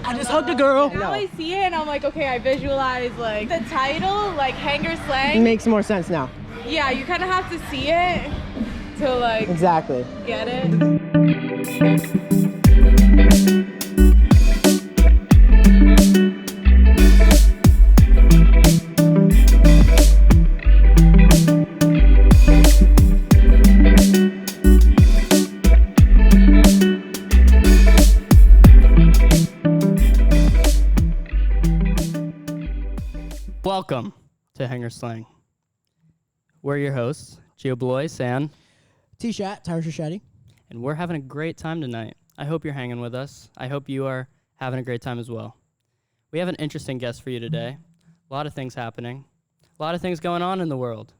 I just hugged a girl. Now I see it and I'm like, okay, I visualize like the title, like HangarSlang. It makes more sense now. Yeah, you kind of have to see it to like Exactly. get it. Welcome to HangarSlang. We're your hosts, Gio Bloy, San, T-Shat, Tyra Shetty. and we're having a great time tonight. I hope you're hanging with us. I hope you are having a great time as well. We have an interesting guest for you today. A lot of things happening. A lot of things going on in the world.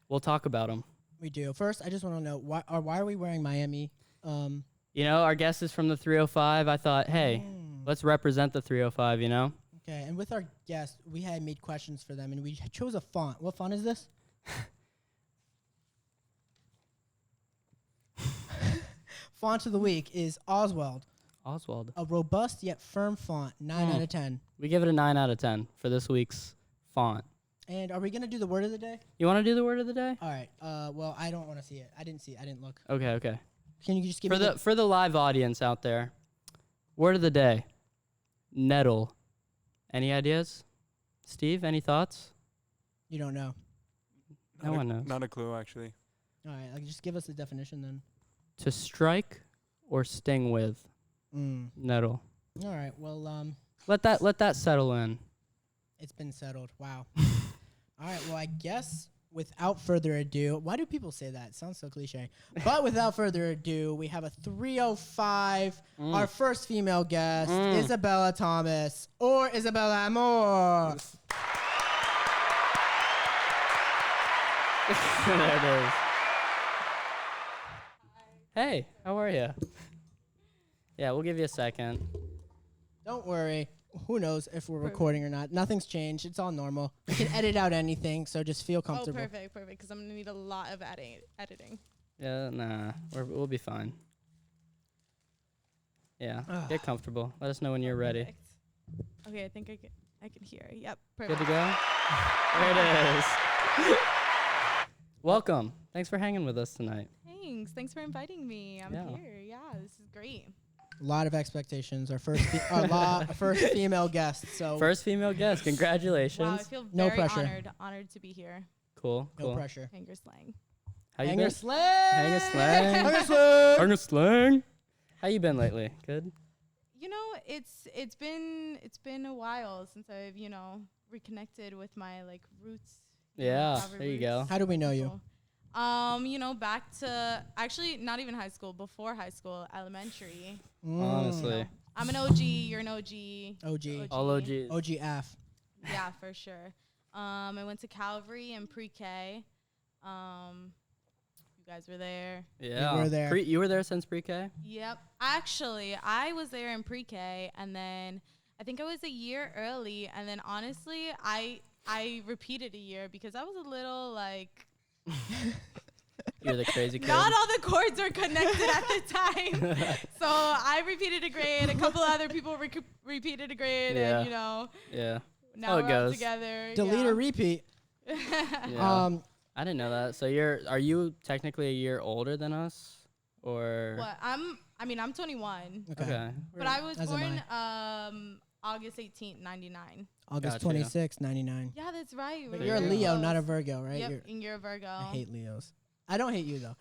We'll talk about them. We do. First, I just want to know, why are we wearing Miami? You know, our guest is from the 305. I thought, hey, let's represent the 305, you know? Okay, and with our guest, we had made questions for them, and we chose a font. What font is this? Font of the week is Oswald. Oswald. A robust yet firm font, 9 out of 10. We give it a 9 out of 10 for this week's font. And are we going to do the word of the day? You want to do the word of the day? All right. Well, I don't want to see it. I didn't see it. I didn't look. Okay. Can you just give For me for the live audience out there, word of the day, nettle. Any ideas? Steve, any thoughts? You don't know. No one knows. Not a clue, actually. All right. Just give us the definition then. To strike or sting with. Nettle. All right. Well, Let that settle in. it's been settled. Wow. All right. Well, I guess without further ado, why do people say that? It sounds so cliche. But without further ado, we have a 305, our first female guest, Isabella Thomas, or Isabella Amore. There it is. Hey, how are you? Yeah, we'll give you a second. Don't worry. Who knows if we're recording or not? Nothing's changed. It's all normal. We can edit out anything, so just feel comfortable. Oh, perfect, because I'm gonna need a lot of editing. Yeah, nah, we'll be fine. Yeah, get comfortable. Let us know when you're ready. Perfect. Okay, I think I can hear. Yep, perfect. Good to go? There it is. Welcome. Thanks for hanging with us tonight. Thanks for inviting me. I'm here. Yeah, this is great. A lot of expectations. Our first, first female guest. So First female guest. Congratulations. Wow, I feel No very pressure. honored to be here. Cool. no pressure. HangarSlang. How you been? HangarSlang. HangarSlang. HangarSlang. HangarSlang. How you been lately? Good. You know, it's been a while since I've reconnected with my like roots. Yeah. There you go. How do we know you? Back to actually not even high school, before high school, elementary. Honestly. I'm an OG, you're an OG. OG. All OGs. OG F. Yeah, for sure. I went to Calvary and pre-K. You guys were there. Yeah. You were there. You were there since pre-K? Yep. Actually, I was there in pre-K, and then I think I was a year early, and then honestly, I repeated a year because I was a little like... You're the crazy kid. Not all the cords were connected at the time. So I repeated a grade. A couple other people repeated a grade. Yeah. And, Yeah. now it we're all goes. together. Delete or repeat. Yeah. I didn't know that. So are you technically a year older than us? Or What? I'm 21. Okay. But I was As am born August 18th, 99. August Gotcha. 26, 99. Yeah, that's right. But We're you're a very Leo, close. not a Virgo, right? Yep, and you're a Virgo. I hate Leos. I don't hate you, though.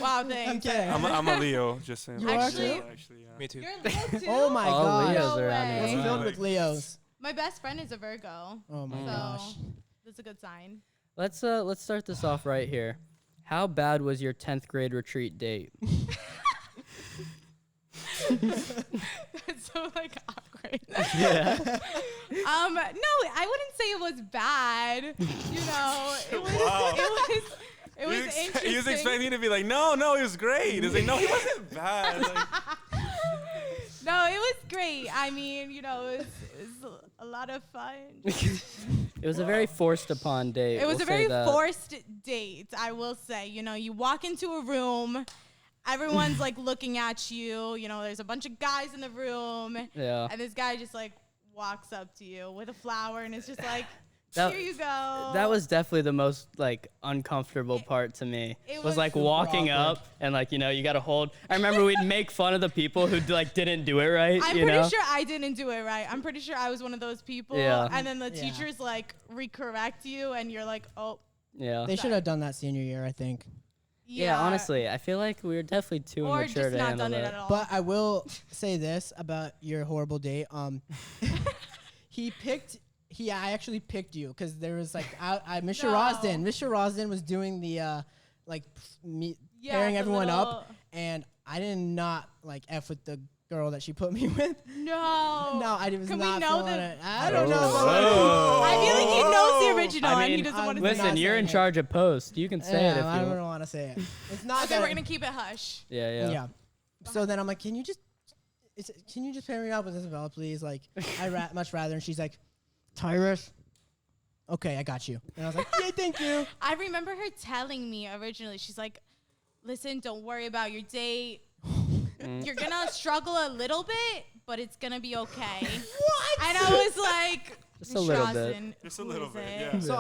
Wow, I'm thanks. kidding. I'm a Leo, just saying. You are Actually- too? Actually, yeah. Me too. You're a Leo too? Oh, my all God. Leos No around way. It's here. filled Wow. with Leos. My best friend is a Virgo. Oh, my so gosh. that's a good sign. Let's start this off right here. How bad was your 10th grade retreat date? That's so like awkward. Yeah. No, I wouldn't say it was bad. It was Wow. it was interesting. He was expecting to be like, no, it was great. It's like, no, he wasn't bad. Like, No, it was great. I mean, it was a lot of fun. It was a very forced upon date. It was we'll a very say that. forced date, I will say. You walk into a room everyone's like looking at you. You know, there's a bunch of guys in the room. Yeah. And this guy just like walks up to you with a flower and it's just like, That- here you go. That was definitely the most like uncomfortable part to me. it Was was like super walking awkward. up and like, you know, you got to hold. I remember we'd make fun of the people who like didn't do it right. I'm you pretty know? sure I didn't do it right. I'm pretty sure I was one of those people. Yeah. And then the Yeah. teachers like recorrect you and you're like, oh, Yeah. They should have done that senior year, I think. Yeah, honestly, I feel like we were definitely too Or immature just to not handle done it that. at all. But I will say this about your horrible date. I actually picked you because there was like Mr. No. Rosden. Mr. Rosden was doing the pairing the everyone little- up, and I did not like f with the girl that she put me with. No. No, I was Can we not know feeling the- it. I don't know. Oh. I feel like he knows the original I and he mean, doesn't want to I'm say Listen, it. you're in saying it. charge of post. You can say it if I you don't want. want to say it. It's not. Okay, that we're going to keep it hush. Yeah. Yeah. So then I'm like, can you just pair me up with Isabella, please? Like, much rather. And she's like, Tyrus. Okay, I got you. And I was like, yay, thank you. I remember her telling me originally, she's like, listen, don't worry about your date. You're going to struggle a little bit, but it's going to be okay. What? And I was like, Just a little bit. Straussen, Just a who little is bit, it? yeah. So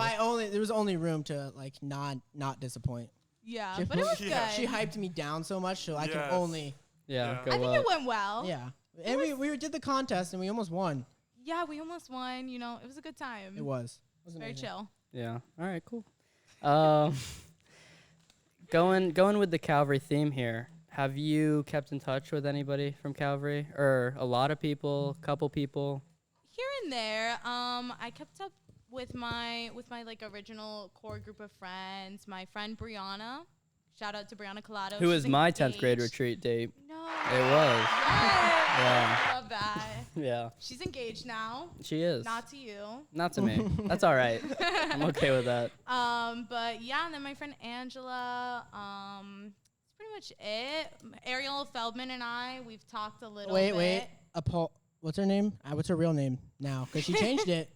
there was only room to like not disappoint. Yeah, She but it was put- good. She hyped me down so much, so I can Yes. only Yeah. Yeah. Go I think up. it went well. yeah. And we did the contest and we almost won. Yeah, we almost won. You know, it was a good time. It was. It was Very amazing. chill. Yeah. All right. Cool. Going with the Calvary theme here. Have you kept in touch with anybody from Calvary, or a lot of people, couple people? Here and there, I kept up with my like original core group of friends. My friend Brianna, shout out to Brianna Collado. Who was She's my 10th grade engaged. retreat date? No. It was. Yeah. Love that. Yeah. She's engaged now. She is. Not to you. Not to me. That's all right. I'm okay with that. But yeah, and then my friend Angela. That's pretty much it. Ariel Feldman and I, we've talked a little bit. Wait. What's her name? What's her real name now? Because she changed it.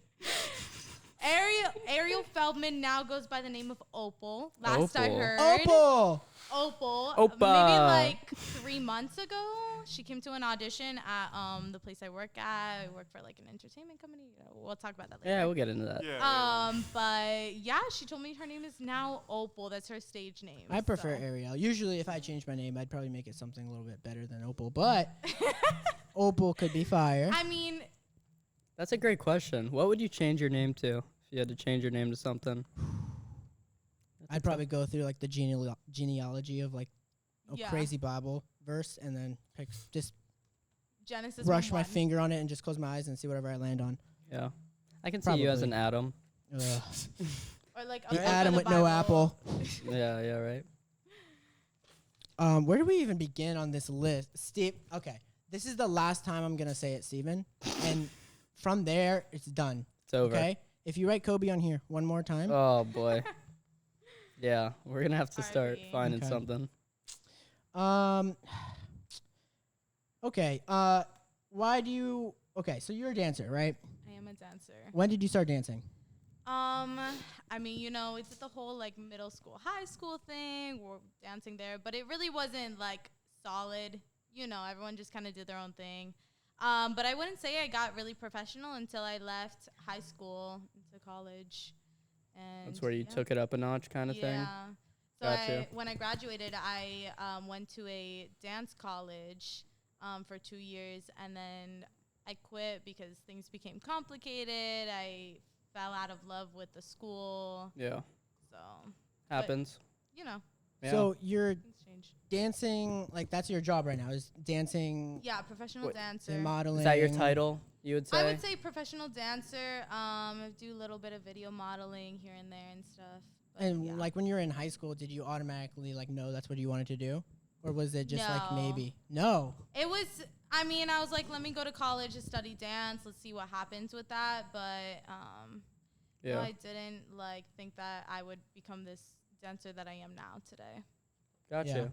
Ariel Feldman now goes by the name of Opal. Last I Opal. heard. Opal. Opal. Maybe Opa. like 3 months ago, she came to an audition at the place I work at. I work for like an entertainment company. We'll talk about that later. Yeah, we'll get into that. Yeah. But yeah, she told me her name is now Opal. That's her stage name. I prefer so. Ariel. Usually, if I change my name, I'd probably make it something a little bit better than Opal. But Opal could be fire. I mean, That's a great question. What would you change your name to if you had to change your name to something? I'd probably go through like the genealogy of like a Yeah. crazy Bible verse, and then just Genesis. brush my 1:1. finger on it and just close my eyes and see whatever I land on. Yeah. I can see you as an Probably. Adam. Ugh. Or like a The book of Adam the with no Bible. apple. Yeah, right. Where do we even begin on this list? Steve, okay. This is the last time I'm going to say it, Steven. And from there, it's done. It's over. Okay? If you write Kobe on here one more time. Oh, boy. Yeah, we're going to have to start Alrighty. finding Okay. something. Okay. Why do you... Okay, so you're a dancer, right? I am a dancer. When did you start dancing? I mean, you know, it's the whole like middle school, high school thing. We're dancing there, but it really wasn't like solid. You know, everyone just kind of did their own thing. But I wouldn't say I got really professional until I left high school into college. And That's where you yeah. took it up a notch kind of thing. Yeah. So Gotcha. when I graduated, I went to a dance college for 2 years, and then I quit because things became complicated. I fell out of love with the school, Yeah. so Happens. you know, Yeah. So you're things change. dancing, like that's your job right now, is dancing Yeah, professional Wait, dancer. and modeling. Is that your title, you would say? I would say professional dancer. Do a little bit of video modeling here and there and stuff. But And yeah. like when you were in high school, did you automatically like know that's what you wanted to do? Or was it just like No. maybe? No. It was, I mean, I was like, let me go to college to study dance. Let's see what happens with that. But Yeah. no, I didn't like think that I would become this dancer that I am now today. Gotcha. Yeah.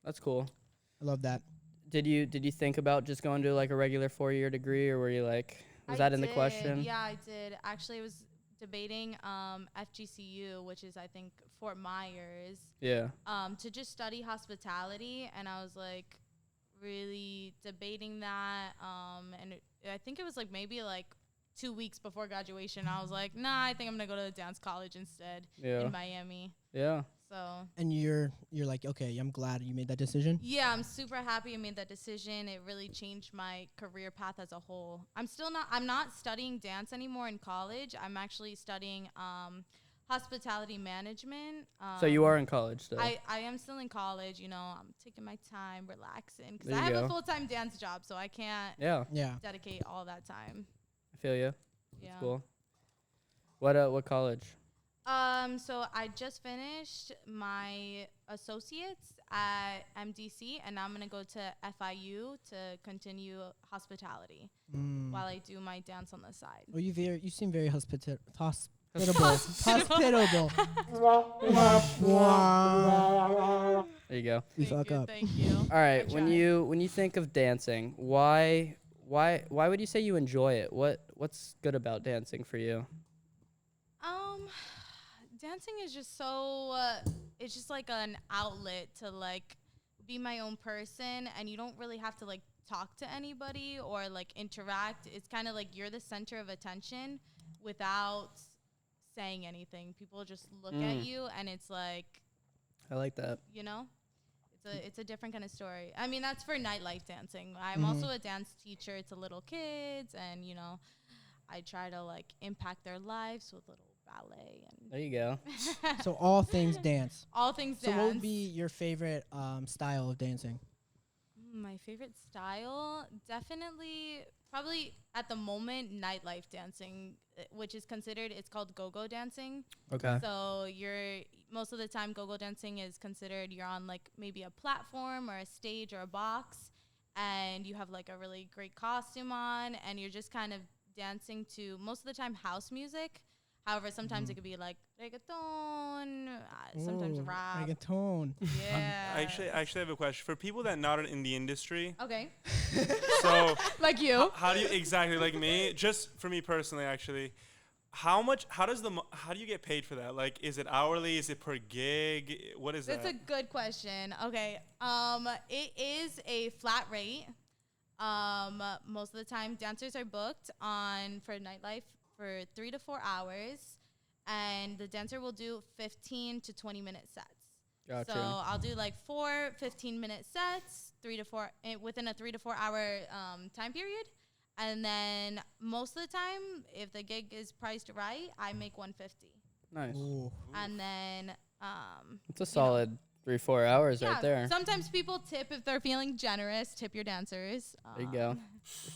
That's cool. I love that. Did you think about just going to like a regular 4-year degree, or were you like, was that in the question? Yeah, I did. Actually, I was debating FGCU, which is I think Fort Myers, Yeah. to just study hospitality, and I was like really debating that. I think it was like maybe like 2 weeks before graduation. I was like, nah, I think I'm gonna go to dance college instead Yeah. in Miami. Yeah. So And you're like, okay, I'm glad you made that decision. yeah, I'm super happy I made that decision. It really changed my career path as a whole. I'm not studying dance anymore in college. I'm actually studying hospitality management. So you are in college still. I am still in college. You know, I'm taking my time, relaxing, because There I you have go. a full-time dance job, so I can't Yeah. Yeah. dedicate all that time. I feel you. Yeah. That's cool. What college? So I just finished my associates at MDC, and I'm gonna go to FIU to continue hospitality while I do my dance on the side. Oh, you seem very hospitable. Hospitable. Hospitable. There you go. We fuck up. Thank you. All right. I When you think of dancing, why would you say you enjoy it? What's good about dancing for you? Dancing is just so it's just like an outlet to like be my own person, and you don't really have to like talk to anybody or like interact. It's kind of like you're the center of attention without saying anything. People just look at you, and it's like, I like that. you know, it's a different kind of story. I mean, that's for nightlife dancing. I'm also a dance teacher to little kids, and you know, I try to like impact their lives with little ballet and There you go. So all things dance. all things So dance. what would be your favorite style of dancing? My favorite style? Definitely, probably at the moment, nightlife dancing, which is considered, it's called go-go dancing. Okay. So most of the time, go-go dancing is considered you're on like maybe a platform or a stage or a box, and you have like a really great costume on, and you're just kind of dancing to, most of the time, house music. However, sometimes it could be like reggaeton, sometimes Ooh, rap. reggaeton. Yeah. I actually have a question for people that not in the industry. Okay. So Like you. how do you exactly like me? Just for me personally, actually, how do you get paid for that? Like, is it hourly? Is it per gig? What is That's that? a good question. Okay. It is a flat rate. Most of the time, dancers are booked for nightlife for 3 to 4 hours, and the dancer will do 15 to 20-minute sets. Gotcha. So I'll do like 4 15-minute sets, 3 to 4 within a 3 to 4 hour time period, and then most of the time, if the gig is priced right, I make 150, Nice. Ooh. and then It's a solid 3-4 hours right there. Sometimes people tip if they're feeling generous. Tip your dancers. There you go.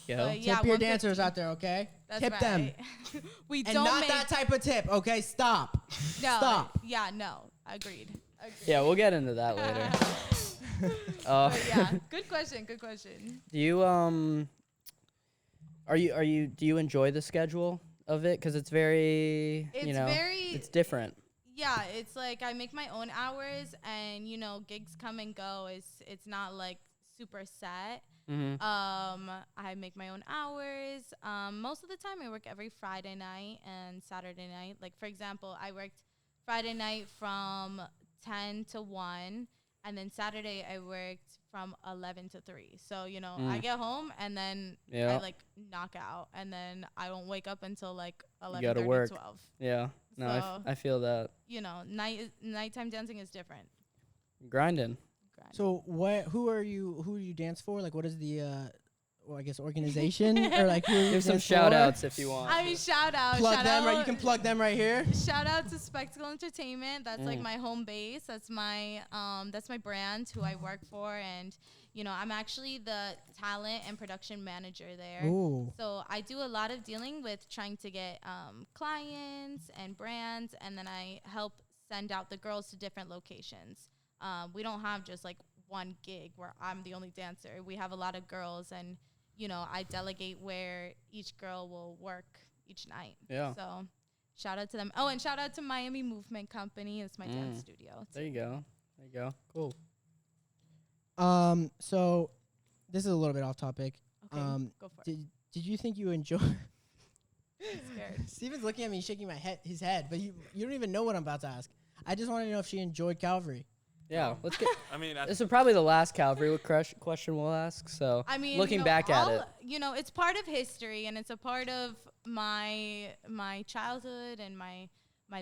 There you go. but yeah, Tip your 150. dancers out there, okay? That's Tip them. right. We And don't not make that type of tip, okay? Stop. no. Stop. Yeah, no. Agreed. Yeah, we'll get into that later. But yeah, good question. Good question. Do you do you enjoy the schedule of it? Because it's very it's different. Yeah, it's like I make my own hours, and you know, gigs come and go. It's not like super set. Mm-hmm. I make my own hours. Most of the time, I work every Friday night and Saturday night. Like for example, I worked Friday night from 10 to 1, and then Saturday I worked from 11 to 3. So, you know, I get home and then I like knock out, and then I don't wake up until like 11:30, work. 12. Yeah. No, So- I feel that. You know, nighttime dancing is different. Grinding. So who do you dance for? Like what is the I guess organization or like who you Give some dance shout for? outs if you want. I mean, shout out. Plug shout them out, right. You can plug them right here. Shout out to Spectacle Entertainment. That's like my home base. That's my brand who I work for, and you know, I'm actually the talent and production manager there. Ooh. So I do a lot of dealing with trying to get clients and brands, and then I help send out the girls to different locations. We don't have just like one gig where I'm the only dancer. We have a lot of girls, and you know, I delegate where each girl will work each night. Yeah. So shout out to them. Oh, and shout out to Miami Movement Company. It's my dance studio. There you go. There you go. Cool. So this is a little bit off topic. Okay, go for it. Did you think you enjoy scared. Steven's looking at me, shaking his head, but you don't even know what I'm about to ask. I just want to know if she enjoyed Calvary. Yeah, let's get. I mean, This is probably the last Calvary question we'll ask. So, I mean, looking back at it, it's part of history and it's a part of my childhood and my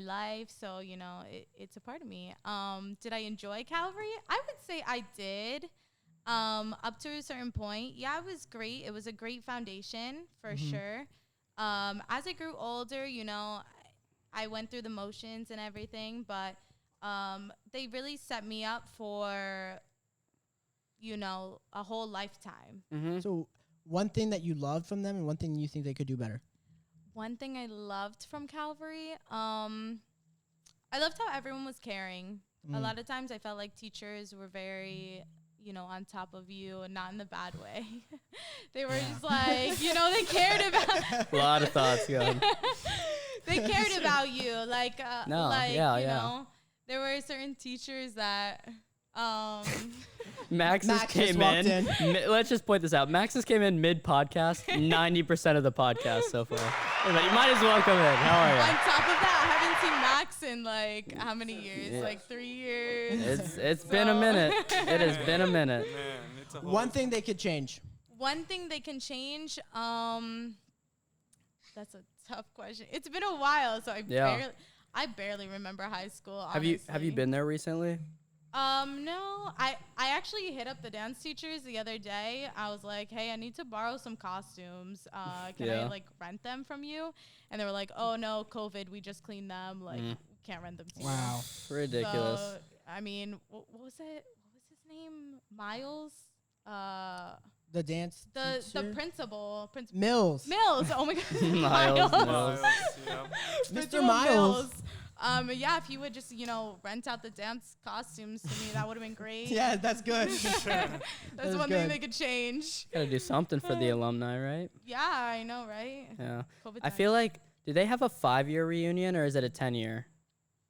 life. So, it's a part of me. Did I enjoy Calvary? I would say I did. Up to a certain point. Yeah, it was great. It was a great foundation for sure. As I grew older, I went through the motions and everything, but they really set me up for, a whole lifetime. Mm-hmm. So one thing that you loved from them and one thing you think they could do better. One thing I loved from Calvary, I loved how everyone was caring. A lot of times I felt like teachers were very, on top of you and not in the bad way. They were just like, they cared about A lot of thoughts, yeah. they cared about you. Like, there were certain teachers that, Max Max came just walked in. Let's just point this out. Max just came in mid-podcast, 90% of the podcast so far. But you might as well come in. How are on you? top of that, I haven't seen Max in like how many years? Yeah. Like 3 years. It's been a minute. It has been a minute. Man, it's a whole One thing they could change. One thing they can change, that's a tough question. It's been a while, so I barely remember high school. Have you honestly. been there recently? No. I actually hit up the dance teachers the other day. I was like, hey, I need to borrow some costumes. Can I like rent them from you? And they were like, oh no, COVID, we just cleaned them. Like, we can't rent them to you. Wow. Ridiculous. So, I mean, what was it? What was his name? Miles? The dance. The teacher? principal. Mills. Mills. Oh my God. Miles. Miles, yeah. Mr. Principal Miles. Yeah, if you would just, rent out the dance costumes to me, that would have been great. Yeah, that's good. That's one thing they could change. Gotta do something for the alumni, right? Yeah, I know, right? Yeah. COVID I feel like, do they have a 5-year reunion or is it a 10-year?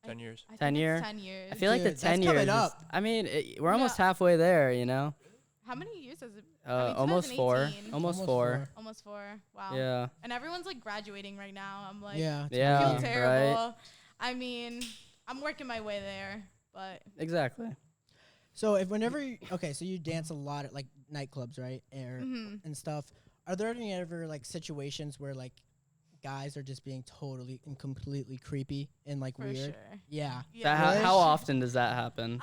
10 years. I 10 think year? it's 10 years. I feel like the Dude, 10 that's years. coming is- up. I mean, we're almost halfway there, How many years has it? Almost 4. 2018. Almost 4. Almost 4. Wow. Yeah. And everyone's like graduating right now. I'm like, Yeah. I Yeah. feel terrible. Right. I mean, I'm working my way there, but Exactly. So so you dance a lot at like nightclubs, right? And stuff. Are there any ever like situations where like guys are just being totally and completely creepy and like for weird? sure. Yeah. Yeah. How often does that happen?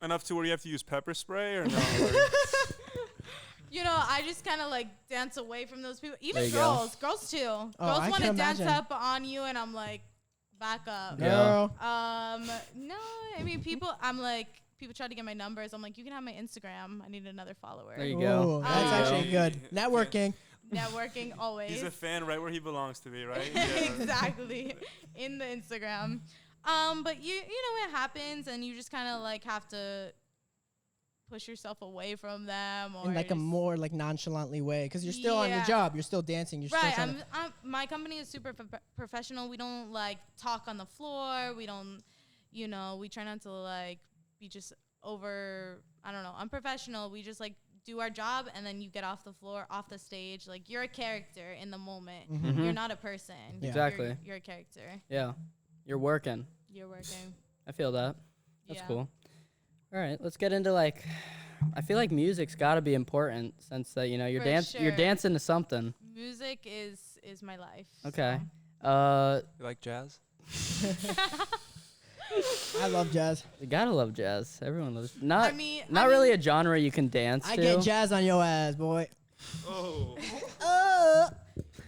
Enough to where you have to use pepper spray or no? I just kind of like dance away from those people. There Even you go. girls too. Girls I want to can dance imagine. up on you, and I'm like, back up. Yeah. Girl. No, I mean people try to get my numbers. I'm like, you can have my Instagram. I need another follower. There you go. Ooh, that's There you actually go. good. Networking. Networking always. He's a fan right where he belongs to be, right? Exactly. In the Instagram. But you know it happens, and you just kind of like have to push yourself away from them, or In like a just- more like nonchalantly way, because you're still on your Yeah. job. You're still dancing. You're Right. still trying to. My company is super professional. We don't like talk on the floor. We don't, we try not to like be just over, I don't know, unprofessional. We just like do our job, and then you get off the floor, off the stage. Like you're a character in the moment. Mhm. You're not a person. Yeah. Exactly. You're a character. Yeah. You're working. You're working. I feel that. That's Yeah. cool. All right, let's get into like. I feel like music's got to be important since that you're For you're sure. dancing to something. Music is my life. Okay. You like jazz? I love jazz. You gotta love jazz. Everyone loves. Not I mean, really a genre you can dance I to. get jazz on your ass, boy. Oh.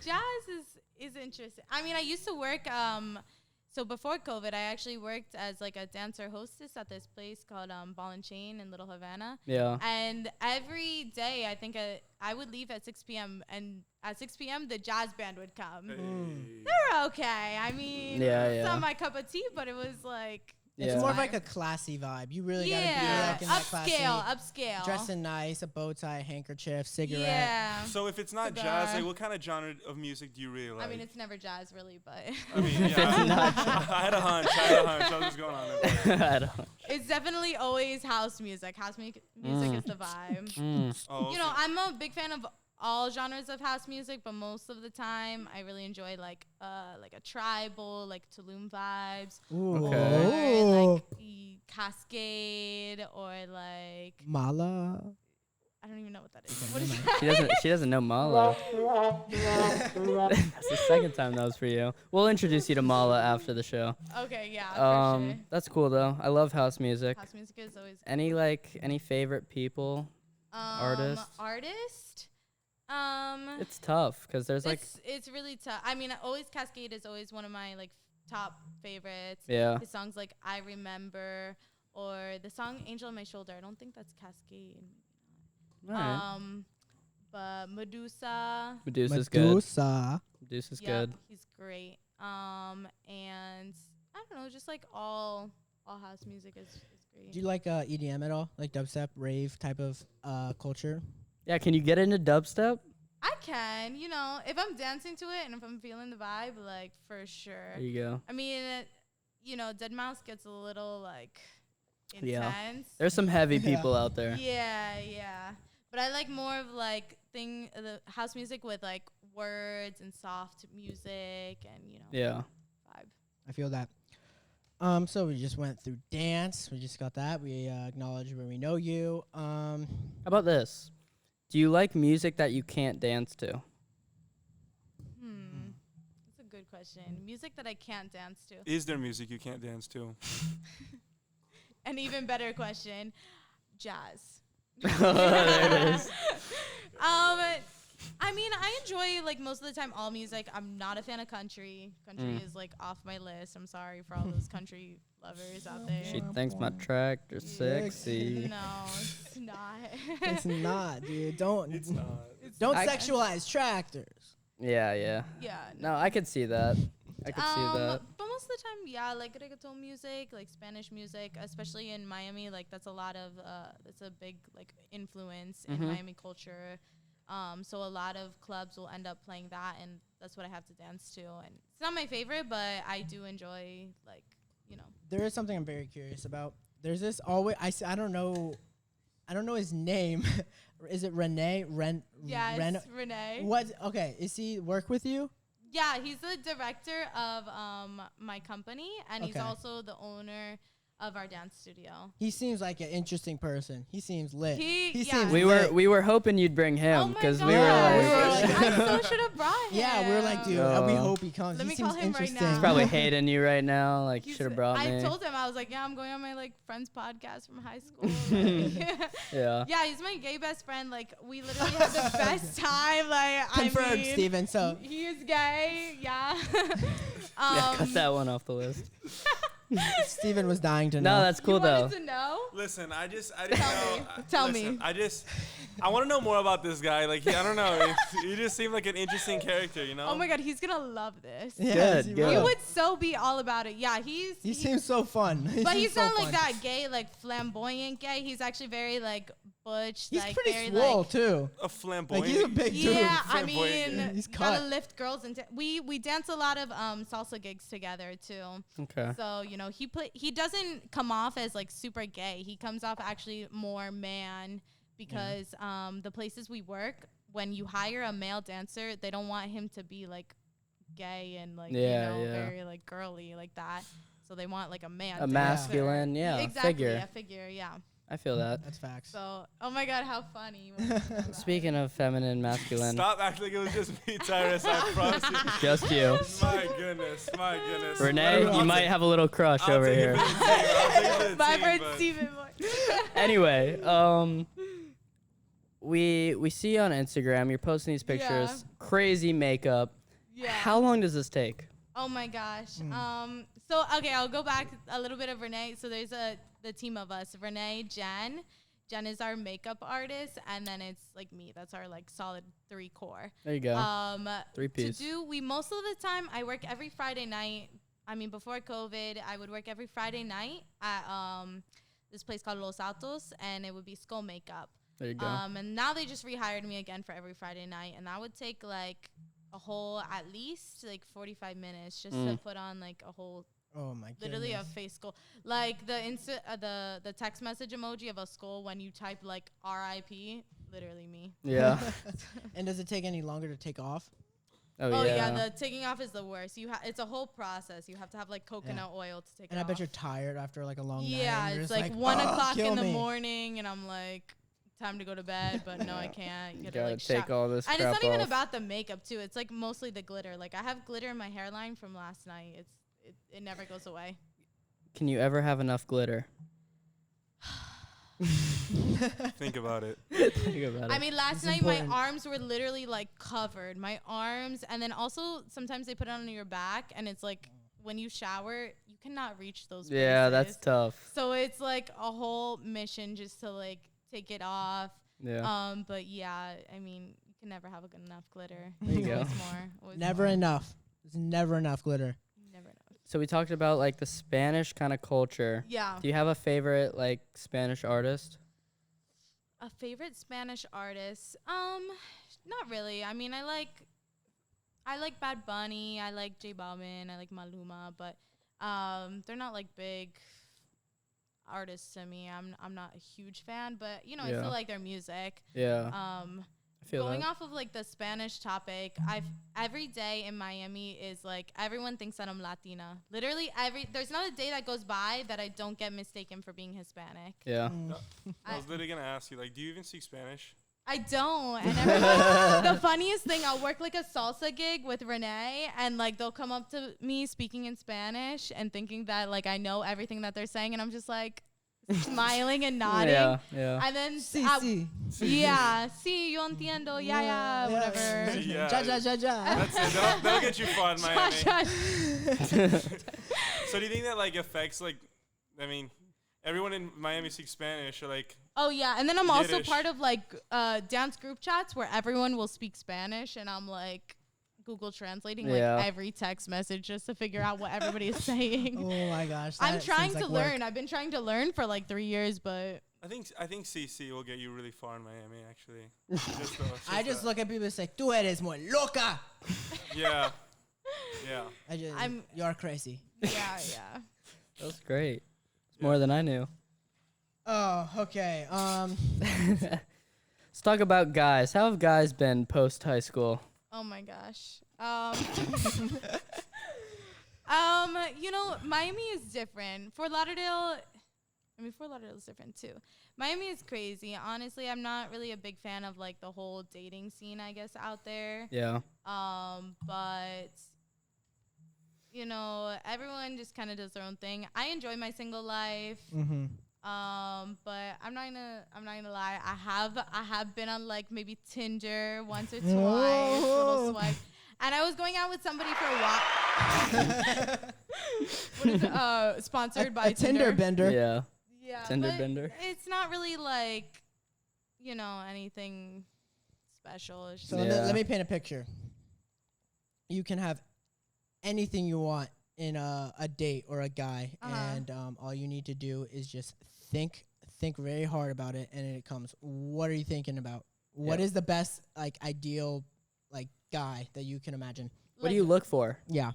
Jazz is interesting. I mean, I used to work. So before COVID, I actually worked as like a dancer hostess at this place called Ball and Chain in Little Havana. Yeah. And every day, I think I would leave at 6 p.m. And at 6 p.m., the jazz band would come. They're okay. I mean, Yeah, it's yeah. not my cup of tea, but it was like. It's Yeah. more of like a classy vibe. You really gotta be Yeah, like in that classy. upscale. Dressing nice, a bow tie, handkerchief, cigarette. Yeah. So if it's not Cigar. jazz, like what kind of genre of music do you really like? I mean, it's never jazz, really, but I mean, yeah, I had a hunch. I was just going on there. I don't. it's definitely always house music. House music is the vibe. Mm. Oh, You know, I'm a big fan of all genres of house music, but most of the time I really enjoy like a tribal, like Tulum vibes, Ooh. Okay. or like the Cascade, or like Mala. I don't even know what that is. Okay, What is never that? She doesn't know Mala. That's the second time that was for you. We'll introduce you to Mala after the show. Okay, yeah, for sure. That's cool though. I love house music. House music is always good. Any favorite people? Artist? Artist. It's tough because there's like it's really tough. I mean, always Cascade is always one of my like top favorites. yeah. His songs like I Remember, or the song Angel on My Shoulder. I don't think that's Cascade. All right. But Medusa. Medusa's good. Medusa's Yep, good. he's great. And I don't know, just like all house music is great. Do you like EDM at all? Like dubstep, rave type of culture? Yeah, can you get into dubstep? I can, if I'm dancing to it and if I'm feeling the vibe, like for sure. There you go. I mean, Dead Mouse gets a little like intense. Yeah. There's some heavy people out there. Yeah. But I like more of like the house music with like words and soft music and Yeah. vibe. I feel that. So we just went through dance. We just got that. We acknowledged where we know you. How about this? Do you like music that you can't dance to? That's a good question. Music that I can't dance to. Is there music you can't dance to? An even better question. Jazz. There it is. I mean, I enjoy like most of the time all music. I'm not a fan of country. Country is like off my list. I'm sorry for all those country lovers out there. She thinks my tractor's sexy. No, it's not. It's not, dude. Don't Not. sexualize tractors. Yeah. Yeah. No, I could see that. I could see that. But most of the time, yeah, like reggaeton music, like Spanish music, especially in Miami, like that's a lot of that's a big like influence in Miami culture. So a lot of clubs will end up playing that, and that's what I have to dance to. And it's not my favorite, but I do enjoy like. There is something I'm very curious about. There's this always I don't know his name. Is it Renee? Yeah, it's Renee. What? Okay, is he work with you? Yeah, he's the director of my company, and he's Okay. also the owner of our dance studio. He seems like an interesting person. He seems lit. Yeah. seems We lit. were hoping you'd bring Oh him my because God. we were like, I so should have brought him. Yeah, we were like, dude, we hope he comes. Let He me seems call him right interesting. now. he's probably hating you right now. Like, He's- should have brought me. I told him, I was like, yeah, I'm going on my like friend's podcast from high school. Yeah. Yeah, he's my gay best friend. Like, we literally had the best time. Like, Confirmed, I mean, Steven. So he is gay. Yeah. Yeah, cut that one off the list. Steven was dying to know. No, that's cool you though. wanted to know? Listen, I didn't know. Tell Listen, me. I want to know more about this guy. Like, I don't know. He just seemed like an interesting character, you know? Oh my God, he's gonna love this. Yes, Good, he good. He will. would so be all about it. Yeah, He he seems so fun. but seems he's so not like fun. that gay, like flamboyant gay. He's actually very like butch. He's like, pretty very, swole like, too. A flamboyant. Like he's a big dude. yeah, I Flamboyant. mean, He's you gotta cut. lift girls into. We dance a lot of salsa gigs together too. Okay. So he doesn't come off as like super gay. He comes off actually more man because the places we work, when you hire a male dancer, they don't want him to be like gay and like Yeah. very like girly like that. So they want like a man. A dancer. masculine, yeah, exactly, figure. a figure, yeah. I feel that. That's facts. So, oh my God, how funny. when you know that. Speaking of feminine, masculine, Stop acting like it was just me, Tyrus. I promise you. just you. My goodness. My goodness. Renee, I'll you might take- have a little crush I'll over take it here. for the team. I'll take it for the My team, friend but- Steven. Anyway, we see on Instagram you're posting these pictures, Yeah. crazy makeup. Yeah. How long does this take? Oh my gosh. So okay, I'll go back a little bit of Renee. So there's the team of us: Renee, Jen. Jen is our makeup artist, and then it's like me. That's our like solid 3 core. There you go. 3 piece. We most of the time I work every Friday night. I mean, before COVID, I would work every Friday night at this place called Los Altos, and it would be skull makeup. There you go. And now they just rehired me again for every Friday night, and that would take like a whole at least like 45 minutes just to put on like a whole Oh my god. literally a face skull, like the text message emoji of a skull when you type like RIP, literally me. Yeah. And does it take any longer to take off? Oh yeah, the taking off is the worst. It's a whole process. You have to have like coconut oil to take it off. And I bet you're tired after like a long night. Yeah, and you're it's just like 1 o'clock in the me. morning, and I'm like, time to go to bed, but no, I can't. You gotta gotta like take all this and crap it's not even off. about the makeup too. It's like mostly the glitter. Like I have glitter in my hairline from last night. It never goes away. Can you ever have enough glitter? Think about it. Think about it. I mean, last It's night important. my arms were literally like covered. My arms, and then also sometimes they put it on your back, and it's like when you shower, you cannot reach those. Yeah, that's places. tough. So it's like a whole mission just to like take it off. Yeah. But yeah, I mean, you can never have enough glitter. There you go. Always more. Always Never more. enough. There's never enough glitter. Never enough. So we talked about like the Spanish kind of culture. Yeah. Do you have a favorite like Spanish artist? A favorite Spanish artist? Not really. I mean, I like Bad Bunny. I like J Balvin. I like Maluma, but they're not like big artists to me. I'm not a huge fan, but you know, I Yeah. still like their music. Yeah. I feel Going that. off of like the Spanish topic, every day in Miami is like everyone thinks that I'm Latina. Literally there's not a day that goes by that I don't get mistaken for being Hispanic. Yeah. I was literally gonna ask you, like, do you even speak Spanish? I don't. And everyone, the funniest thing, I'll work like a salsa gig with Renee, and like they'll come up to me speaking in Spanish and thinking that like I know everything that they're saying, and I'm just like smiling and nodding. Yeah. Yeah. And then Sí. yeah, sí, yo entiendo, yeah, whatever. Yeah. Ja. That's it. That'll get you fun, Miami. Cha-cha. So do you think that like affects like, I mean, everyone in Miami speaks Spanish, or like? Oh yeah, and then I'm also Yiddish. part of like dance group chats where everyone will speak Spanish, and I'm like Google translating Yeah. like every text message just to figure out what everybody is saying. Oh my gosh. I'm that trying seems to like work. learn. I've been trying to learn for like 3 years, but I think CC will get you really far in Miami, actually. I just look at people and say, "Tú eres muy loca." Yeah. Yeah. You're crazy. yeah. That was great. It's more than I knew. Oh, okay. Let's talk about guys. How have guys been post high school? Oh my gosh. You know, Miami is different. Fort Lauderdale is different too. Miami is crazy. Honestly, I'm not really a big fan of like the whole dating scene, I guess, out there. Yeah. But you know, everyone just kind of does their own thing. I enjoy my single life. Mm-hmm. But I'm not gonna lie. I have been on like maybe Tinder once or twice, little swipe. And I was going out with somebody for a while. What is it? Sponsored by a Tinder bender. Yeah. Yeah, Tinder but bender. it's not really like, you know, anything special. It's So just let me paint a picture. You can have anything you want in a date or a guy, and all you need to do is just think very hard about it, and it comes. What are you thinking about? What is the best like ideal like guy that you can imagine? What do you look for? Yeah.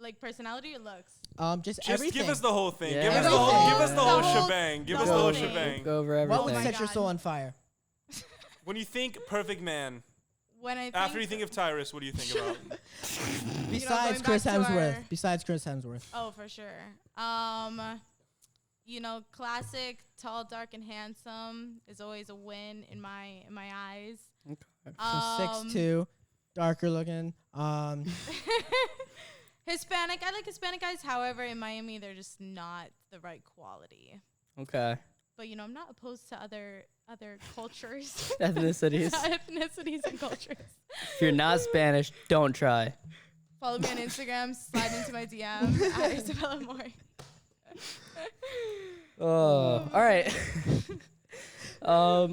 like personality or looks? Just Just everything. give us the whole thing. Yeah. Give us the whole. Everything. Give us the The whole whole- shebang. Give the us the whole whole thing. shebang. Go over What would everything. set your God. soul on fire? When you think perfect man, When I after you think of Tyrus, what do you think about? Besides going Chris back to Hemsworth. our- Besides Chris Hemsworth. Oh, for sure. You know, classic, tall, dark, and handsome is always a win in my eyes. So 6'2", darker looking. Hispanic. I like Hispanic guys. However, in Miami, they're just not the right quality. Okay. But you know, I'm not opposed to other cultures, Ethnicities. ethnicities, and cultures. If you're not Spanish, don't try. Follow me on Instagram. Slide into my DM at Isabella Amore. Oh, all right.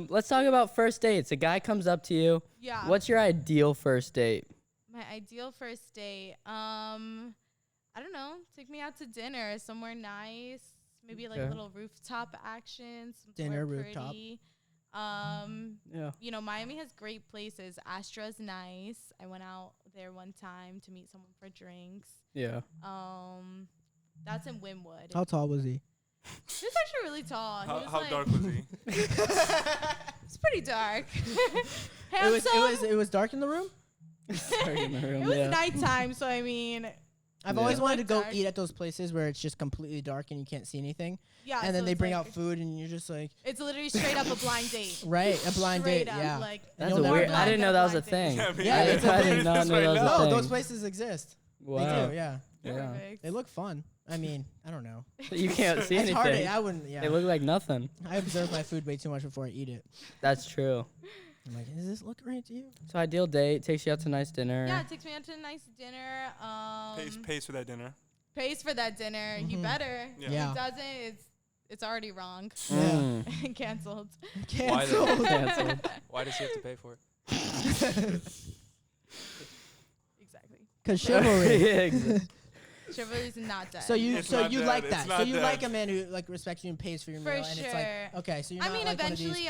Let's talk about first dates. A guy comes up to you. Yeah. What's your ideal first date? My ideal first date? I don't know. Take me out to dinner somewhere nice. Maybe like a Okay. little rooftop action. Dinner, somewhere rooftop. pretty. Yeah. You know, Miami has great places. Astra's nice. I went out there one time to meet someone for drinks. Yeah. That's in Wynwood. How tall was he? He was actually really tall. He was How like, dark was he? It's pretty dark. Handsome. It was dark in the room. Dark in the room, It was yeah. nighttime, so I mean, I've Yeah. always wanted to go Dark. eat at those places where it's just completely dark and you can't see anything. yeah. And then so they it's bring like- out food and you're just like, It's literally straight up a blind date. right, a blind Straight date. up, Yeah. like That's you'll a never weird. know. I didn't know that was a Blind date. thing. Yeah, me Yeah, neither. it's a I thing. did not Just know right that was now. a No, thing. those places exist. Wow. They do. Yeah. Yeah. Perfect. They look fun. I mean, I don't know. But you can't see It's hard. anything. I wouldn't. Yeah. They look like nothing. I observe my food way too much before I eat it. That's true. I'm like, does this look right to you? So ideal date takes you out to nice dinner. Yeah, it takes me out to a nice dinner. Pays for that dinner. Pays for that dinner. He Mhm. better. Yeah. If Yeah. he doesn't, it's already wrong. Mm. Cancelled. Cancelled. Canceled. Why does he have to pay for it? Exactly. Because chivalry. Yeah, exactly. Chivalry's not dead. So you, It's so not you dead, like it's that. So not you dead. like a man who like respects you and pays for your For meal, and it's like, sure. okay, so you're I not mean, like one of these- eventually,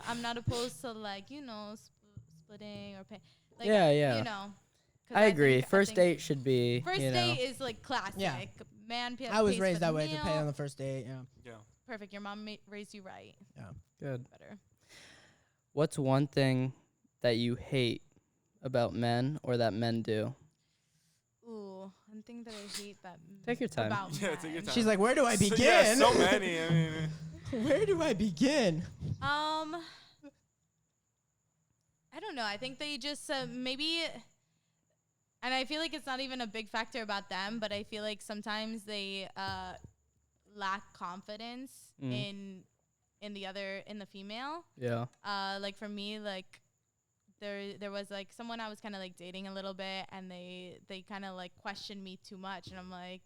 I'm not opposed to like splitting or pay. Like, Yeah, yeah. You know. 'Cause I agree. think- First think date should be. First you know. date is like classic. Yeah. Man pays I was for raised the that way to pay meal. on the first date. Yeah. Yeah. Perfect. Your mom raised you right. Good. Better. What's one thing that you hate about men or that men do? Ooh, one thing that I hate that Take your time. about Yeah, take your men. time. She's like, where do I begin? So, yeah, so many. I mean, Where do I begin? I don't know. I think they just maybe, and I feel like it's not even a big factor about them, but I feel like sometimes they lack confidence Mm. in the female. Yeah. Like for me, like there was like someone I was kind of like dating a little bit, and they kind of like questioned me too much, and I'm like,